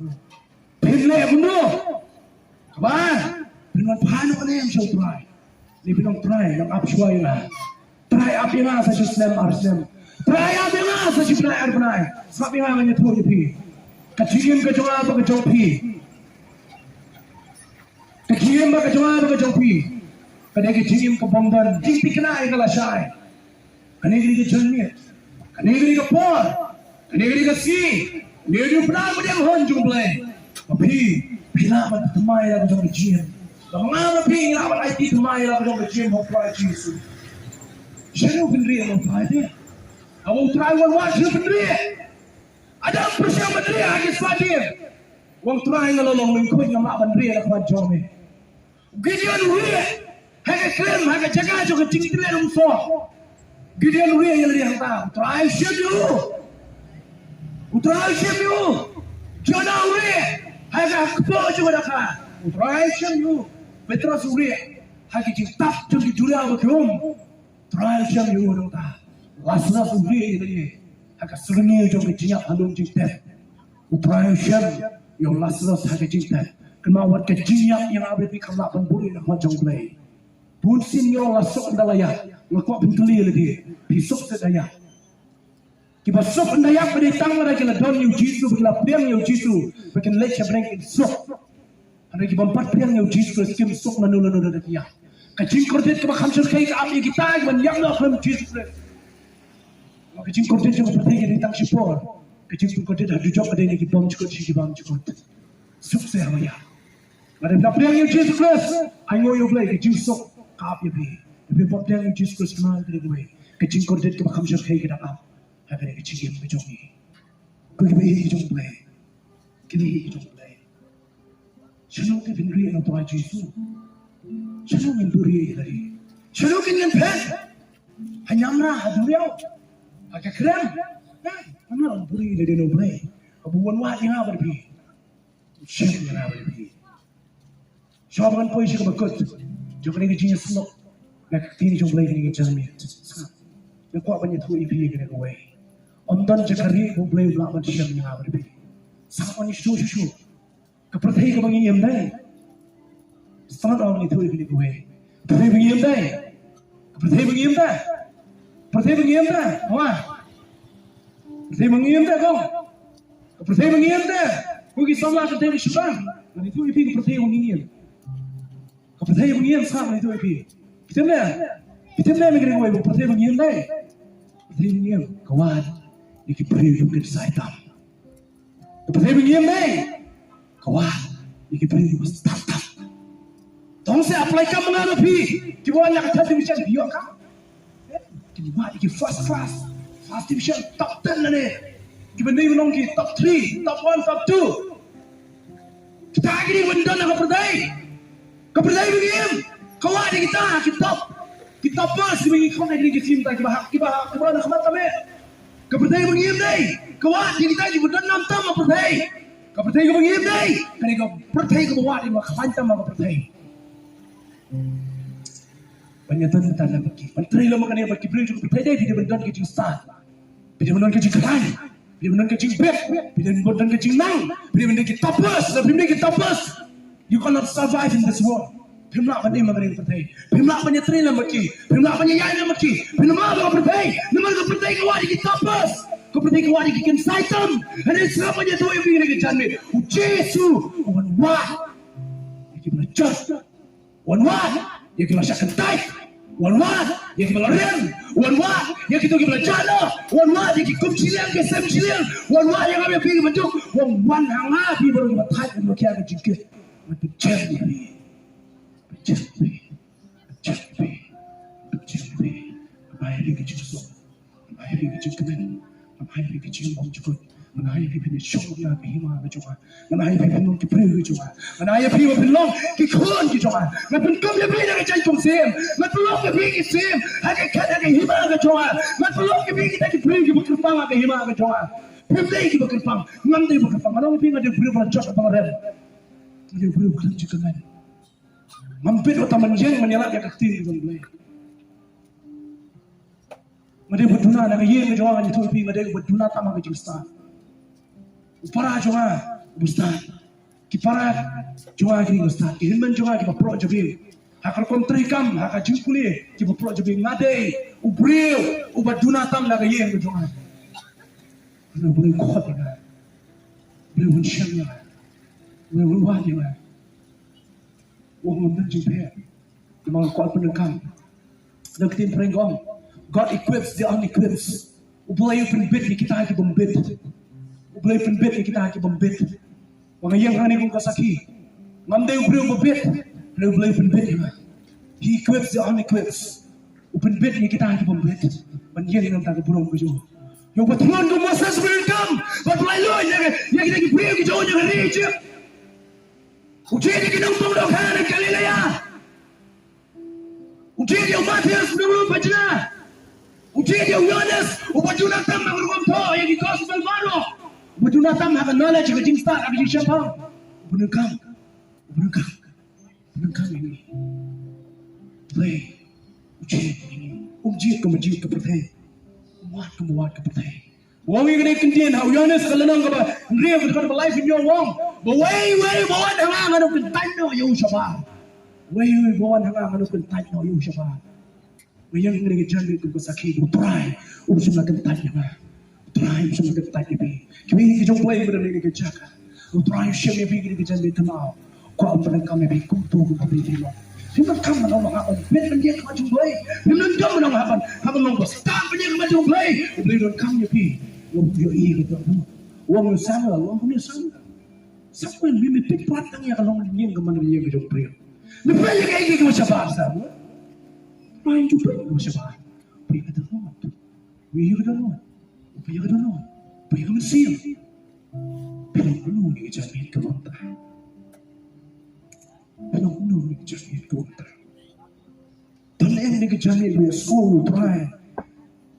kabar dengan paano ka na yung show try ni pinong try ng upsway na try up yung sa slam arslam try up yung sa sipnay arbanay sabi nga niya to pi kachigin ka jwa ba ka jongpi kachigin ba ka jwa ba ka jongpi kadagi chigin ka bomdan jingpi kanay ka lasay kanigri ka jolmit kanigri ka por kanigri ka si kanigri ka pranang mo diyang honjong blay mapi pinaman tumay lang jong gym mga mapi pinaman ay ti tumay lang jong gym ho pra Jesus siya pinri ang pwede awang try one siya pinri ada persiang pinri agis fadir wang try ngalolong ng kuy nga mabandri ang kwa jome Gideon Rie haga krem haga jaga jong tingtile ng so Gideon Rie yang liang ta try ship you Jonah Rie haga kepo juga dah kan, try you, Petrus uri, haga cinta jadi juria bekum, try you orang ta, Lazarus uri ini, haga serengi jadi jinyak halung cinta, try yang Lazarus haga cinta, kemauan kejinyak yang ada di kamar pemburi nak macam play, punsin yang lasuk andalaya, ngakak penteli lagi, pisuk sedaya. Kita sok ndayak pada tang mereka la don yu jisu bila piang yu jisu bikin lecha breng sok ada kita empat piang yu jisu skim sok nanu dah dia kacing kordet ke khamsur kai ka ami kita man yang nak ham jisu kacing kordet juga pergi di tang sipor kacing kordet ada job ada ni kita bom cukup si bom cukup sok saya ya ada bila piang yu jisu ayo yu play kacing sok ka api bi empat piang yu jisu kemana kita gue kacing kordet ke khamsur kai kita apa agar kecil yang berjongi, kau ibu jong play, kini jong play. Shalom ke binduri yang tuai Yesus, shalom binduri lagi, shalom kini pen, hanya mana haduriau, agak keren, mana binduri lagi no play, abuan wah yang apa lebih, shalom yang apa lebih, shalom kan poin sih kebakut, jangan lagi jenis semua, nak kini jong play kini jernih, nak kuat banyak tu ibu kini kau. Ondan jekari boleh belakang macam yang apa lebih. Sama ni susu. Kepercayaan kau mengiam dah. Setengah orang itu lebih gue. Kepercayaan mengiam dah. Kepercayaan mengiam dah. Kepercayaan mengiam dah. Wah. Kepercayaan mengiam dah kau. Kepercayaan mengiam dah. Kau kisah lah kepercayaan syurang. Dan itu lebih kepercayaan mengiam. Kepercayaan mengiam sama itu lebih. Kita mana mengiam gue. Kepercayaan mengiam dah. Kepercayaan mengiam. Kawan. Iki beri juga saitam. Kepada begini deh, kawan. Iki beri juga startup. Tolong saya apply kamu menghadapi. Kita banyak tadi bisa biar kan? Kita buat iki first class division top 10 lah ni. Kita ni menang kita top 3, top 1, top 2. Kita lagi ni benda nak kepada begini. Kawan kita top first begini kau nak kita cinta kita nak kemana kami? Kepercayaan mengiam deh, kawan kita juga dan nam tam kepercayaan mengiam deh, kerana kau percaya kau buat ini kawan tam kau percaya. Banyak tentang nak pergi, menteri lama kan yang pergi beri juga percaya deh, dia berdon kecing start, dia berdon kecing keran, dia berdon kecing bed, dia berdon kecing nang, dia berdon kecing toppers, you cannot survive in this world. Pimla bani magaling percaya, pimla bani teri lama pergi, pimla bani yai lama pergi, pimla kau percaya, nama kau percaya kau ada kita toppers. Kau percaya kau ada kita saitam, ada siapa je tu yang begini kita ni, Yesus, one wah, yang kita just, one wah, yang kita syakan taik, one wah, yang kita larian, one wah, yang kita jala, one wah, yang kita kumcilian, kesem cilian, one wah yang kami pergi bentuk, one hangapi baru kita taik dan makian kecil. มันเป็นเช่นนี้เป็นเช่นนี้เป็นเช่นนี้เป็นเช่นนี้ไม่ให้พี่กิจส่งไม่ให้พี่กิจกันไม่ให้พี่กิจมองจุดมันให้พี่เป็นช่องยาพี่มาไปจังหวะมันให้พี่เป็นลมที่เพื่อจังหวะมันให้พี่มาเป็นลมที่คลื่นจังหวะมันเป็นกำลังพี่ในใจจงเสียมมันเป็นลมที่พี่กิเสียมให้แค่ให้หิมะกันจังหวะมันเป็นลมที่พี่กิได้ที่เพื่อที่บุกฟังให้หิมะกันจังหวะพี่ได้ที่บุกฟังงั้นได้บุกฟังมันต้องพี่มาได้เพื่อมาจับฟังเรื่องมันได้เพื่อคุณจิตกันมันเป็นว่ามันยังมันยังรักอยากตีกันเลยมันได้บุตรนานะก็ยังไม่จังหวะมันจะทุบพี่มันได้บุตรนาทำอะไรจริงสตาร์para jogar Ustaz que para jogar aqui Ustaz que ele não jogar que para pro jogar hakal kontrikam hakal jukuli que para pro jogar ngadei o brio o baduna tam laga yen jogar não boleh kuat ya boleh unshan ya boleh ulwah ya wong mun jumpa memang kuat penengkam dan kita perenggong God equips the unequipped boleh penbit kita lagi pembit boleh penbit kita lagi pembit. Orang yang hari kau kasaki, mandai ubrio pembit, boleh penbit ya. He equips the unequipped. Penbit kita lagi pembit. Banyak yang tak keburung kejo. Yang betulan tu masa sebelum betulan lo yang kita ubrio kejo yang hari je. Ujian kita untuk dokter Galilea. Ujian yang Matius belum baca. Ujian yang Yohanes, ubajuna tambah berumur yang di Gospel baru. Buduna tam have knowledge of jing start abi jing pang bunukam ini play uji ke majid ke pertai muat ke pertai wong ini kena kendian how Yohanes kalanang ka ba ngriya ka life in your wong but way bawan hanga ngano kentan no yo shaba way bawan hanga ngano kentan no yo shaba mayang ngene ke jangan ku sakhi try usum na kentan ya try usum na kentan ya kami ni jom play benda ni kerjakan. Utrai siapa yang fikir kerja ni tenau. Kau ambil kami fikir tu kita fikir lo. Kita kan mana orang apa? Benda dia kau jom play. Benda dia mana orang apa? Apa orang kau start benda kau jom play. Benda orang kami fikir. Lo dia ini kita. Orang yang sama, orang punya sama. Siapa yang bimi pipat tanya kalau orang ni kemana dia jom play. Lepas yang kayak gitu macam apa sama? Main jom play macam apa? Play kita lo. Play kita lo. Play kita lo. Pergi ke Mesir. Penuh ni kejadian kewantan. Penuh ni kejadian kewantan. Dan yang ni kejadian dia school try.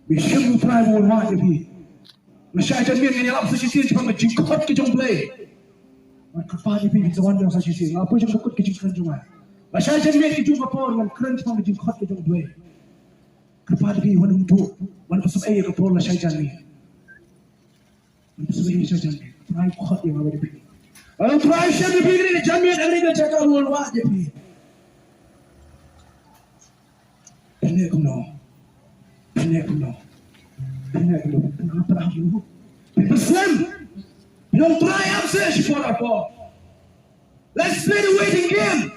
Dia siapa try worldwide dia. Masih aja dia ni lap sesi cuma jingkot ke jom play. Maka pada dia zaman yang sesi. Apa jom jingkot ke jingkot cuma. Masih aja dia jom apa dengan keren cuma jingkot ke jom play. Kepada dia wan untuk wan pasal ayat ke pol masih aja ni. Sebab ini saja, try kuat yang ada di sini. Kalau try siapa fikir ni jamiat hari ini cakap worldwide je pi. Penek kuno. Kenapa aku? Muslim, don't try upset for apa. Let's play the waiting game.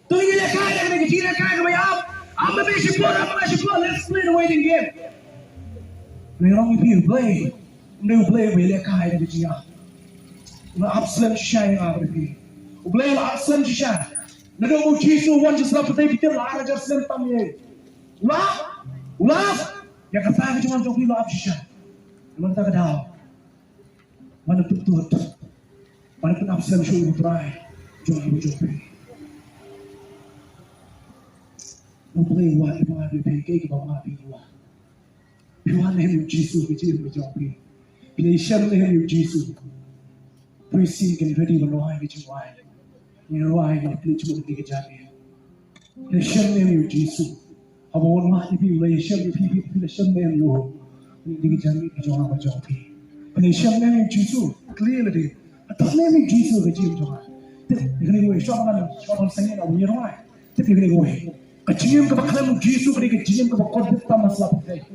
Tu ini dia kaya dengan kita kaya kami up. Apa besi pun. Let's play the waiting game. Merong ibu play. Dia play boleh kaya dengan dia. Nak absen syai apa ni? Boleh absen syai. Nado mu Yesus wan just lah petai kita lah ajar sen tamye. Ulah. Ya kata cuma jauh lo absen. Memang tak ada. Mana tutut. Mana pun absen syai try. Jauh. Mu play wa iba di ke bawa di wa. Tuhan yang Yesus kecil berjauh. Bila Islam yang Yesus. Presi kan ready menuai macam why. Menuai ni pilih cuma tiga jari. Islam yang Yesus. Abang orang ni pilih Islam ni pilih Islam yang yo. Tiga jari macam apa macam ni. Pilih Islam yang Yesus clear lagi. Tak ni Yesus kecil macam. Tapi ni gue soalan saya nak menuai. Tapi ni gue. Kecil ke bakal Yesus kecil ke bakal kita masalah kita.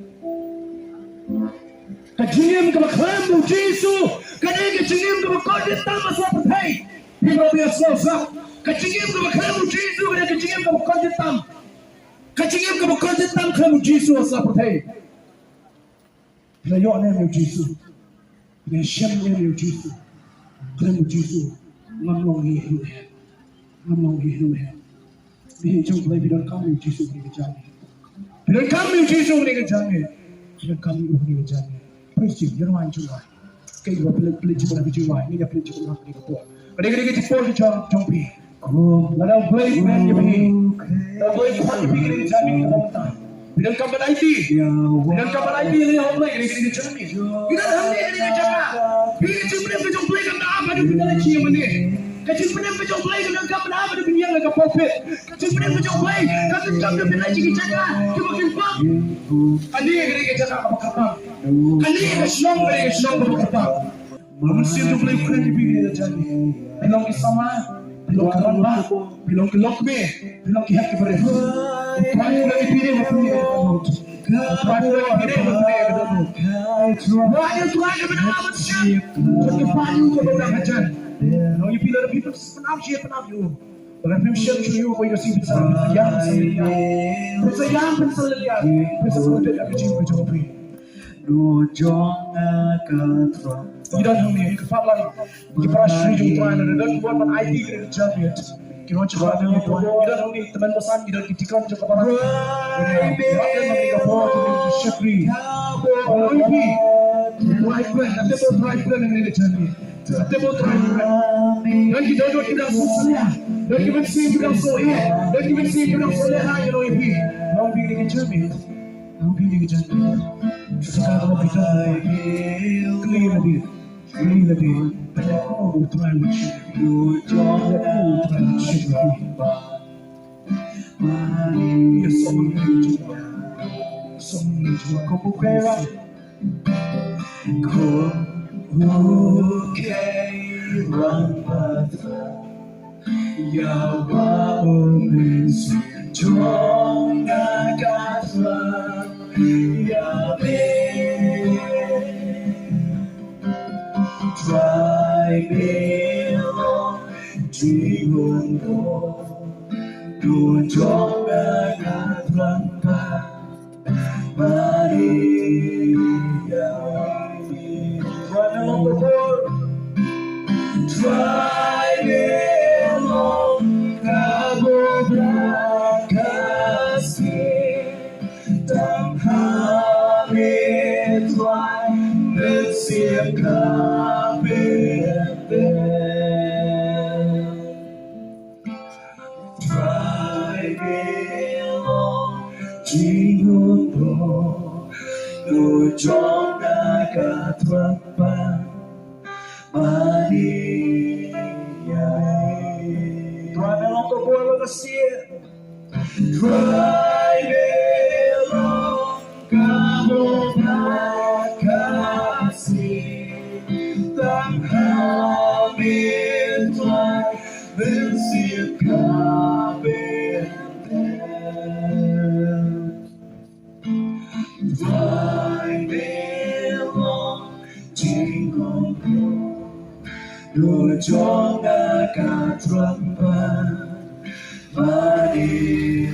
Kejadian kebaklamu Yesus, kejadian kebaklamu tamas wapai. Hingga biasa sah. Kejadian kebaklamu Yesus, kejadian kebaklamu tam. Kejadian kebaklamu tam kamu Yesus wapai. Layak ni Yesus, nasihat ni Yesus, kamu Yesus ngamlong ni. I'm long here, no man. Be trong play we don't come you Jesus ni kejam. We don't come you Jesus ni kejam. We don't come you ni kejam. Praise you, you're my joy. Kay wa play cuma nak joy, ni dia play cuma nak ni kau. Kadang-kadang kita pun jom pi. Lalu play man dia pergi. Lalu play kau pergi ni kejam ni kau tak. We don't come by IP. We don't come by IP ni home play ni kejam ni. We don't have ni kejam. We cuma jom play kan apa dia punya lagi yang mana. Kecil punya macam play dengan kap apa dia punya dengan profit. Kecil punya macam play kan kap dia punya lagi jaga. Cuma kimpang. Ani yang jaga apa kap. Ani yang strong apa kap. Belum siap tu play keren di dia jadi. Belum sama, belum kerana, belum kelok me, belum kihak kepada. Try pula ipire waktu ni. Try pula ipire waktu ni. Try kepada apa siap. Kau payu kau dah kajian. No, you feel other people penaf you. But I'm sure you kau you see bisa yang pensel lihat, pensel produk apa cuma jom pi. You don't know me, you faham? You pernah sering tuan ada dan buat man ID kita jadi. Kita cakap dengan tuan, you don't know me, teman bosan, you don't kitikan cakap apa. Kita nak buat tu syukri. Oh, ini. Right plan, nanti buat right plan ini jadi. Nanti buat right plan. Dan kita duduk kita susah. Dan kita mesti kita soleh. Dan kita mesti kita soleh lagi loh ini. Mau pergi ke jadi. Mau pergi ke jadi. Sekarang kita clear lagi. Oh, try what you do. Try what you do. Yes, someone kau bukan. Kau Rampada Yawa Umis Jonga Gatwa Yabe Try me long Jiwungo Du Jonga Gatwa Maria Run along the world Try me long Cabo Blanca Dam Hamid Try Nesir Kabir Try me long Jingundo Du Jonga Gatwapa Maria Try me long to boil the sea Try me long Cabo Blanca Tam Hamid Try Nesir Kabir Try me long Jingle Du Jonga Gatwapa Maria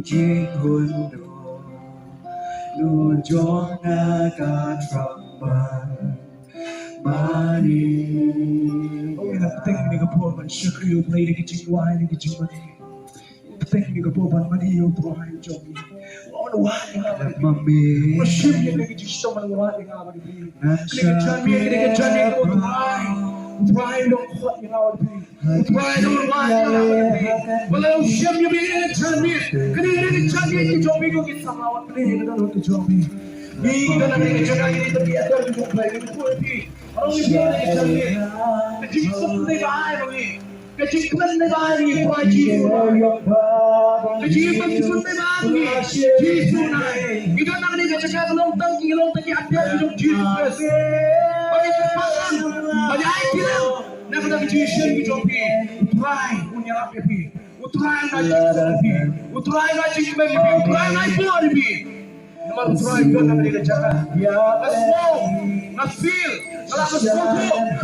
Jingle Du Jonga Gatwapa Maria Oh, yang penting ni kapur man syukri u play ni kejingwai ni kejingwai penting ni kapur man mani u tuai jogi on wah ni mami masyim ni kejingsto man wah ni ngapa ni kejami u tuai dong kuat ni ngapa ni tuai dong wah ni ngapa ni walau syim ni kejami ni jogi ko kita ngawat ni dong kejami ni dalam ni kejami ni tapi ada juga play ni kuat ni orang ni kejami kejingsto ni bahaya ni kejingklan ni bahaya ni tuai jisu kejingklan ni bahaya ni jisu na kita nak ni kejangka long tang ada hidup jisu bagi kesempatan bagi aikilan nak kita jisu ni jogi tuai punya apa ni utuai ngaji utuai ngaji buat ni Namun try ko na nila jaga. Let's go. Let's feel. Let's go.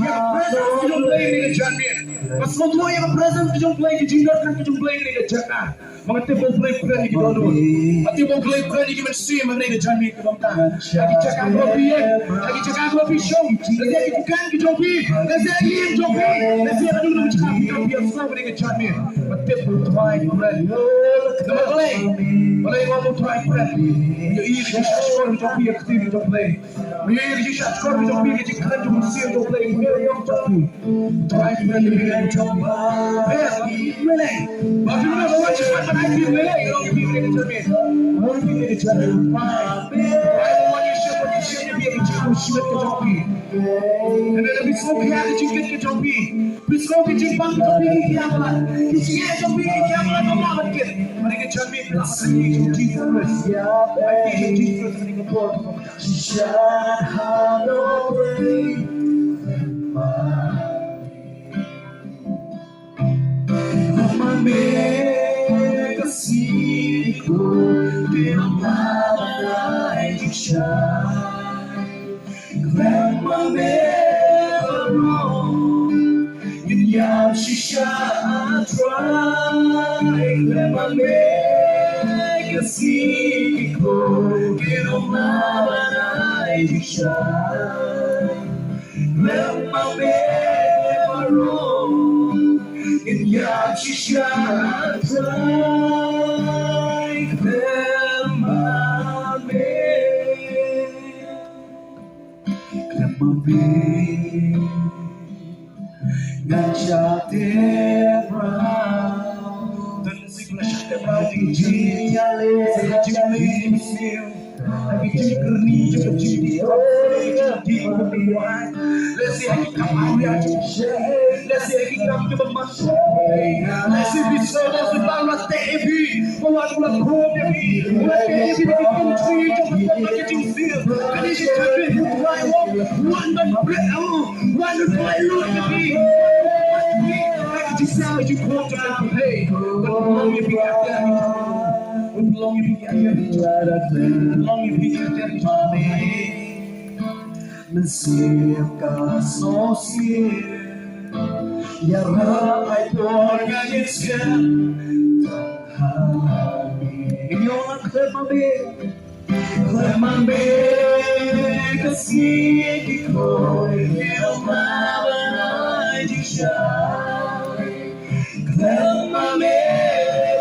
Your presence will play in the journey. Mas semua yang present kita play kita jingle kan kita play ni kita jangan. Mengerti mau play friend kita dulu. Mati mau play friend kita mesti mengenai kita jangan kita bangta. Lagi cakap kopi lagi cakap kopi show. Lagi kita kan kita kopi. Lagi kita kopi. Lagi kita dulu cakap kopi yang sama dengan kita jangan. Mati mau try friend. Nama play. Boleh ngomong try friend. Yo ini kita skor kita kopi yang kita play. Yo ini kita skor kita kopi kita kan kita mesti kita play. Yo kopi. Try friend kita coba. Really? But you know what you want I feel really you don't feel it to me. I want to feel it to me. I want you should be able to shoot the topi. And then we smoke here that you get the topi. We smoke it in bang topi ki camera. Kiसी ये topi की camera को मार के. मैंने कहा चल मैं प्लस ये Jesus Christ. I think Jesus Christ मैंने कहा बहुत. Shine hard away. Make a secret, get on my light to shine. Grandma never wrong, in yam she shine try. Grandma make a secret, get on my light to shine. Grandma never wrong. In Yachisha, like them, Gacha Debra, dan sigla Debra di Jiyale, Jiyale, lagi Jiykerni, Jiyadi, Jiyadi, let's see how you come out here. Let's see if come to the muscle. Let's see if we serve us with our baby. What will I prove to be? What baby we can treat to what you feel. And if you can be why one but one by look at me. Like you sound you call to pay. But long you be after me. Long you be after me. Long you be after me. Mensiapkan sosial. Ya Rab, I organiskan ini orang Clemambe kasih kiko Clemambe dishai Clemambe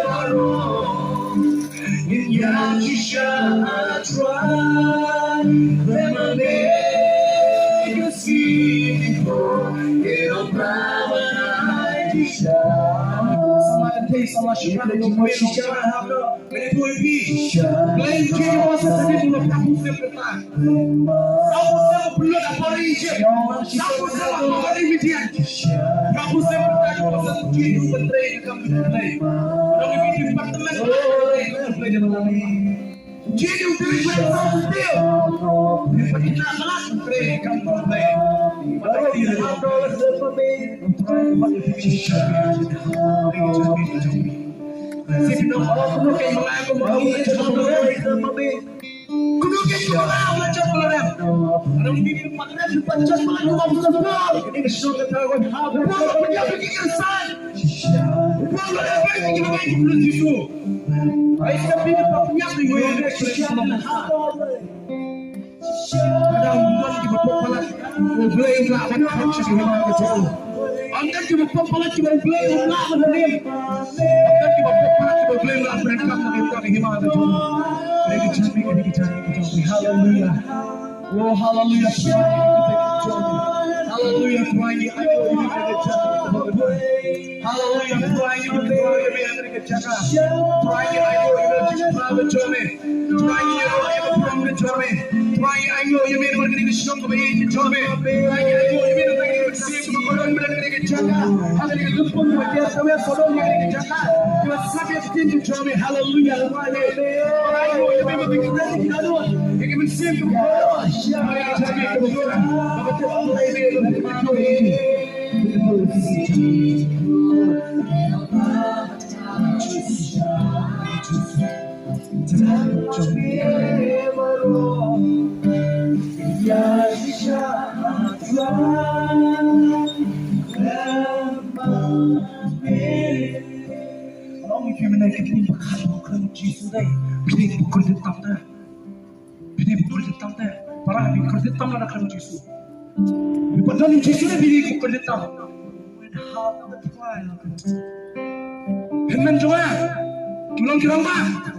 baru yang kisah try Clemambe kasih kiko Clemambe sama siapa yang berbicara apa menepui lain kiri masa tadi belum tahu sebentar kamu sama belum apa ini kamu sama apa ini dia kamu sama tadi masa kiri menteri kamu menteri orang ini departemen menteri dalam jadi udah berapa dia kita salah menteri kamu menteri pada dia Sipin ng kuno kay mga kumawi kuno kay mga macam pala ano hindi patras patras pala yung mga sabal ini show ka tawag habo pag bikin san wala na ba yung mga kuno dito ay sabi ng pagyak ng yung expression ng habo ada umpan di bawah pala play nga ano siya yung mga kuno Angkat kita pembalas kita boleh ulah berdiri. Angkat kita pembalas kita boleh ulah berangkat dari kita ke himal itu. Lagi cari kita. Hallelujah. Oh hallelujah. Hallelujah. Tuhan yang ayo kita jaga. Hallelujah. Tuhan yang kita jaga. Tuhan yang ayo kita jaga. Tuhan yang ayo kita jaga. Tuhan yang ayo kita syok kebaik jaga. Tuhan yang ayo kita siap berkorban berani jaga. Ada yang lupa wajah saya sodom yang jaga. Kita sampai tinggi jaga. Hallelujah. Tuhan ayo kita berkorban kita doa. Kita siap berkorban. Mari kita jaga berkorban. Bapa Tuhan ini kita ni bakal bukan Yesus dah. Pilih bukan tetap dah. Pilih bukan tetap dah. Para bukan tetap lah nak Yesus. Padahal Yesus ni pilih bukan tetap. Henman juga. Kilong ba?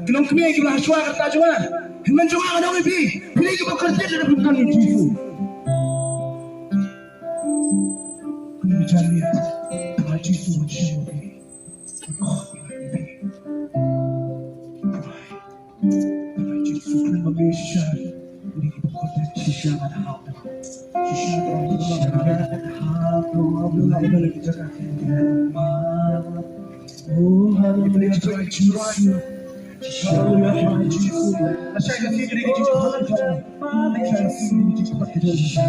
Kilong kami kilong haswa kata juga. Henman juga ada orang pilih bukan tetap dah bukan Yesus. Kami mencari Tuhan Yesus macam ni. Malaysia ini berkata sisa ada hal, sisa ada hal, Abdullah ini lagi jaga. Oh, hari ini kita curang, Hallelujah, Tuhan Yesus. Asyik kita kiri kita curang, Malaysia ini kita pakai sisa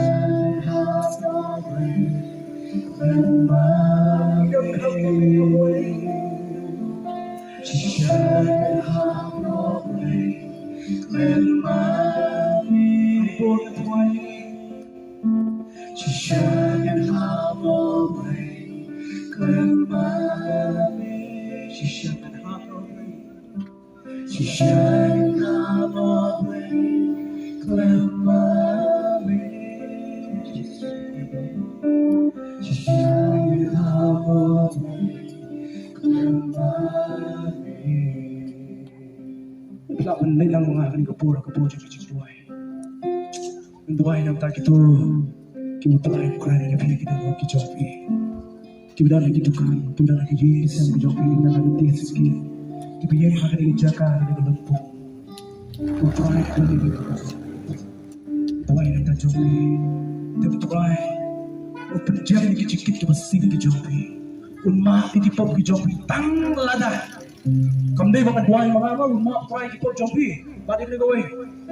Nilang mga aking kapura cik-cik-duay. Duay ng tak itu kimutulay ko kaya na pinagkita ki Jopi. Kibida lagi dukan, kibida lagi Yesus ki Jopi na nanti siki. Kibiyay ka kaya jaka na naglampo. Kutulay ko na nito. Duay ng tak Jopi. Kutulay. Upenjam ni kicikit ki masing ki Jopi. Unmati ki pop ki Jopi tang lada. Kamday mga duway mga ama, umak-try kita Jopi. Badik ni gawin.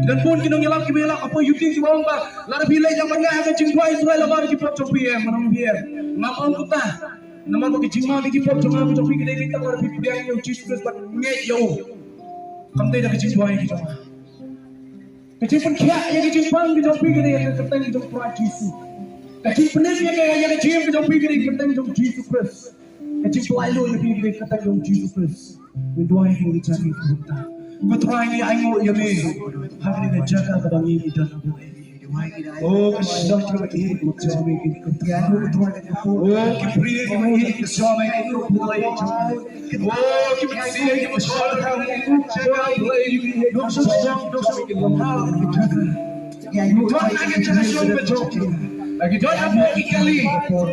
Dan pun kinong yalak kibilak apa yuting si bawang ba. Lara bilay yang mga hanggang cingduay Israel labar kita Jopi manang biar. Ngapang kita. Naman ko kijingma di kita Jopi kita kita lara bibiyay yung Jesus bat ngey yo. Kamday na kijingduay kita. Kecipun kaya yang kijingpang di Jopi kita yang keteng di Jopi Jesus. Kecipun niya kaya yang kijing di Jopi kita keteng di Jesus Christ. Kecipun lalu lebih kita keteng di Jesus Christ. Mendoai yang dicari kita. Kutrai ni ayo yami. Hari ni jaga kebangi kita. Oh, kita cuma ini kita kita. Oh, kita beri ini kita sama ini kita. Oh, kita sih kita soal kau jaga play. Dosa kita. Tuhan akan jaga semua betul. Lagi Tuhan apa lagi kali?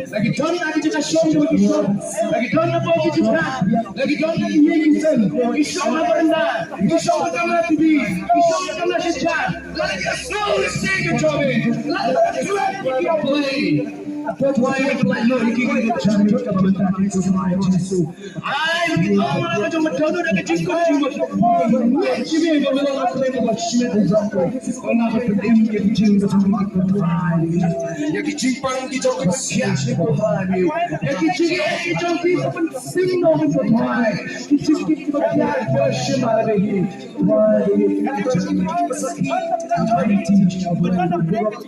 Lagi Tuhan lagi kita show lagi show. Lagi Tuhan apa lagi kita? Lagi Tuhan lagi kita. Isok apa anda? Isok apa kamu TV? Isok apa kamu sejarah? Lagi kita slow stay ke job. Lagi kita play. Why you play no? Kita cari kita bentar kita semua Yesus. Ay, kita orang macam macam tu dah kecil kecil. Cuma kalau orang play macam cuma example. Orang apa pun dia kecil macam kita play. Ya kicimpang kita siap sekali. Ya kicing kita penting nombor satu. Kicing kita biar bersama lagi.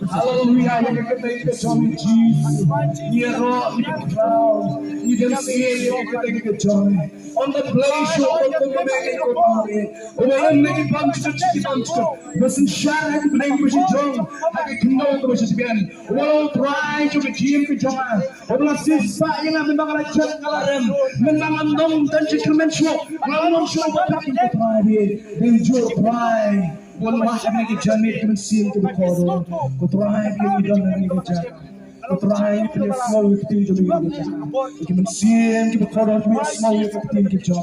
Hallelujah. Yang kita itu jomi Jesus. Ni roh ni kau. Ni dan si yang kita itu jomi. On the place show on the make it glory. Orang ni bangsa kita bangsa. Mesin syarah kita ni mesti jom. Hak kita tu mesti sekian. Walau try juga jim kejangan. Walau sisa yang memang rancang kalaram, memang andong dan jikamen show. Kalau show bapak kita try dia jujur try. Walau macam ni jamit kemensin tu berkodo. Kau try dia hidup dengan dia. Kau try dia semua itu jadi dia. Kemensin kita berkodo dia semua itu kita jadi.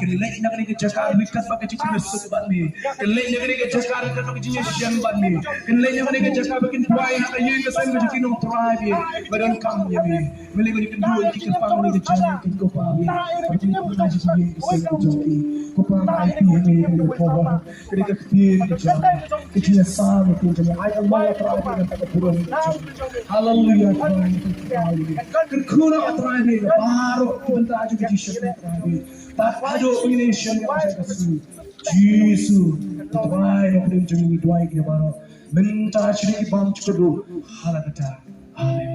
Kelak nak ni kita cakap wikat pakai cincin sebat ni. Kelak nak ni kita cakap pakai cincin siang bat ni. Kelak nak ni kita cakap pakai try nak yang kesan kita nak try dia. Badan kamu ni. Melihat ni kedua kita faham ni kita kita kau faham. Kita kita jadi kesan kita jadi. Kau faham IP ni kita faham. Kita kita kita sama kita jadi. Ayat Allah try kita pakai turun. Hallelujah. Kerana try ni baru kita juga jadi try. Tak ada Indonesia yang saya kasih. Yesus, try nak jadi try kita baru. Minta cerita bang cukup. Halah kata. Amin.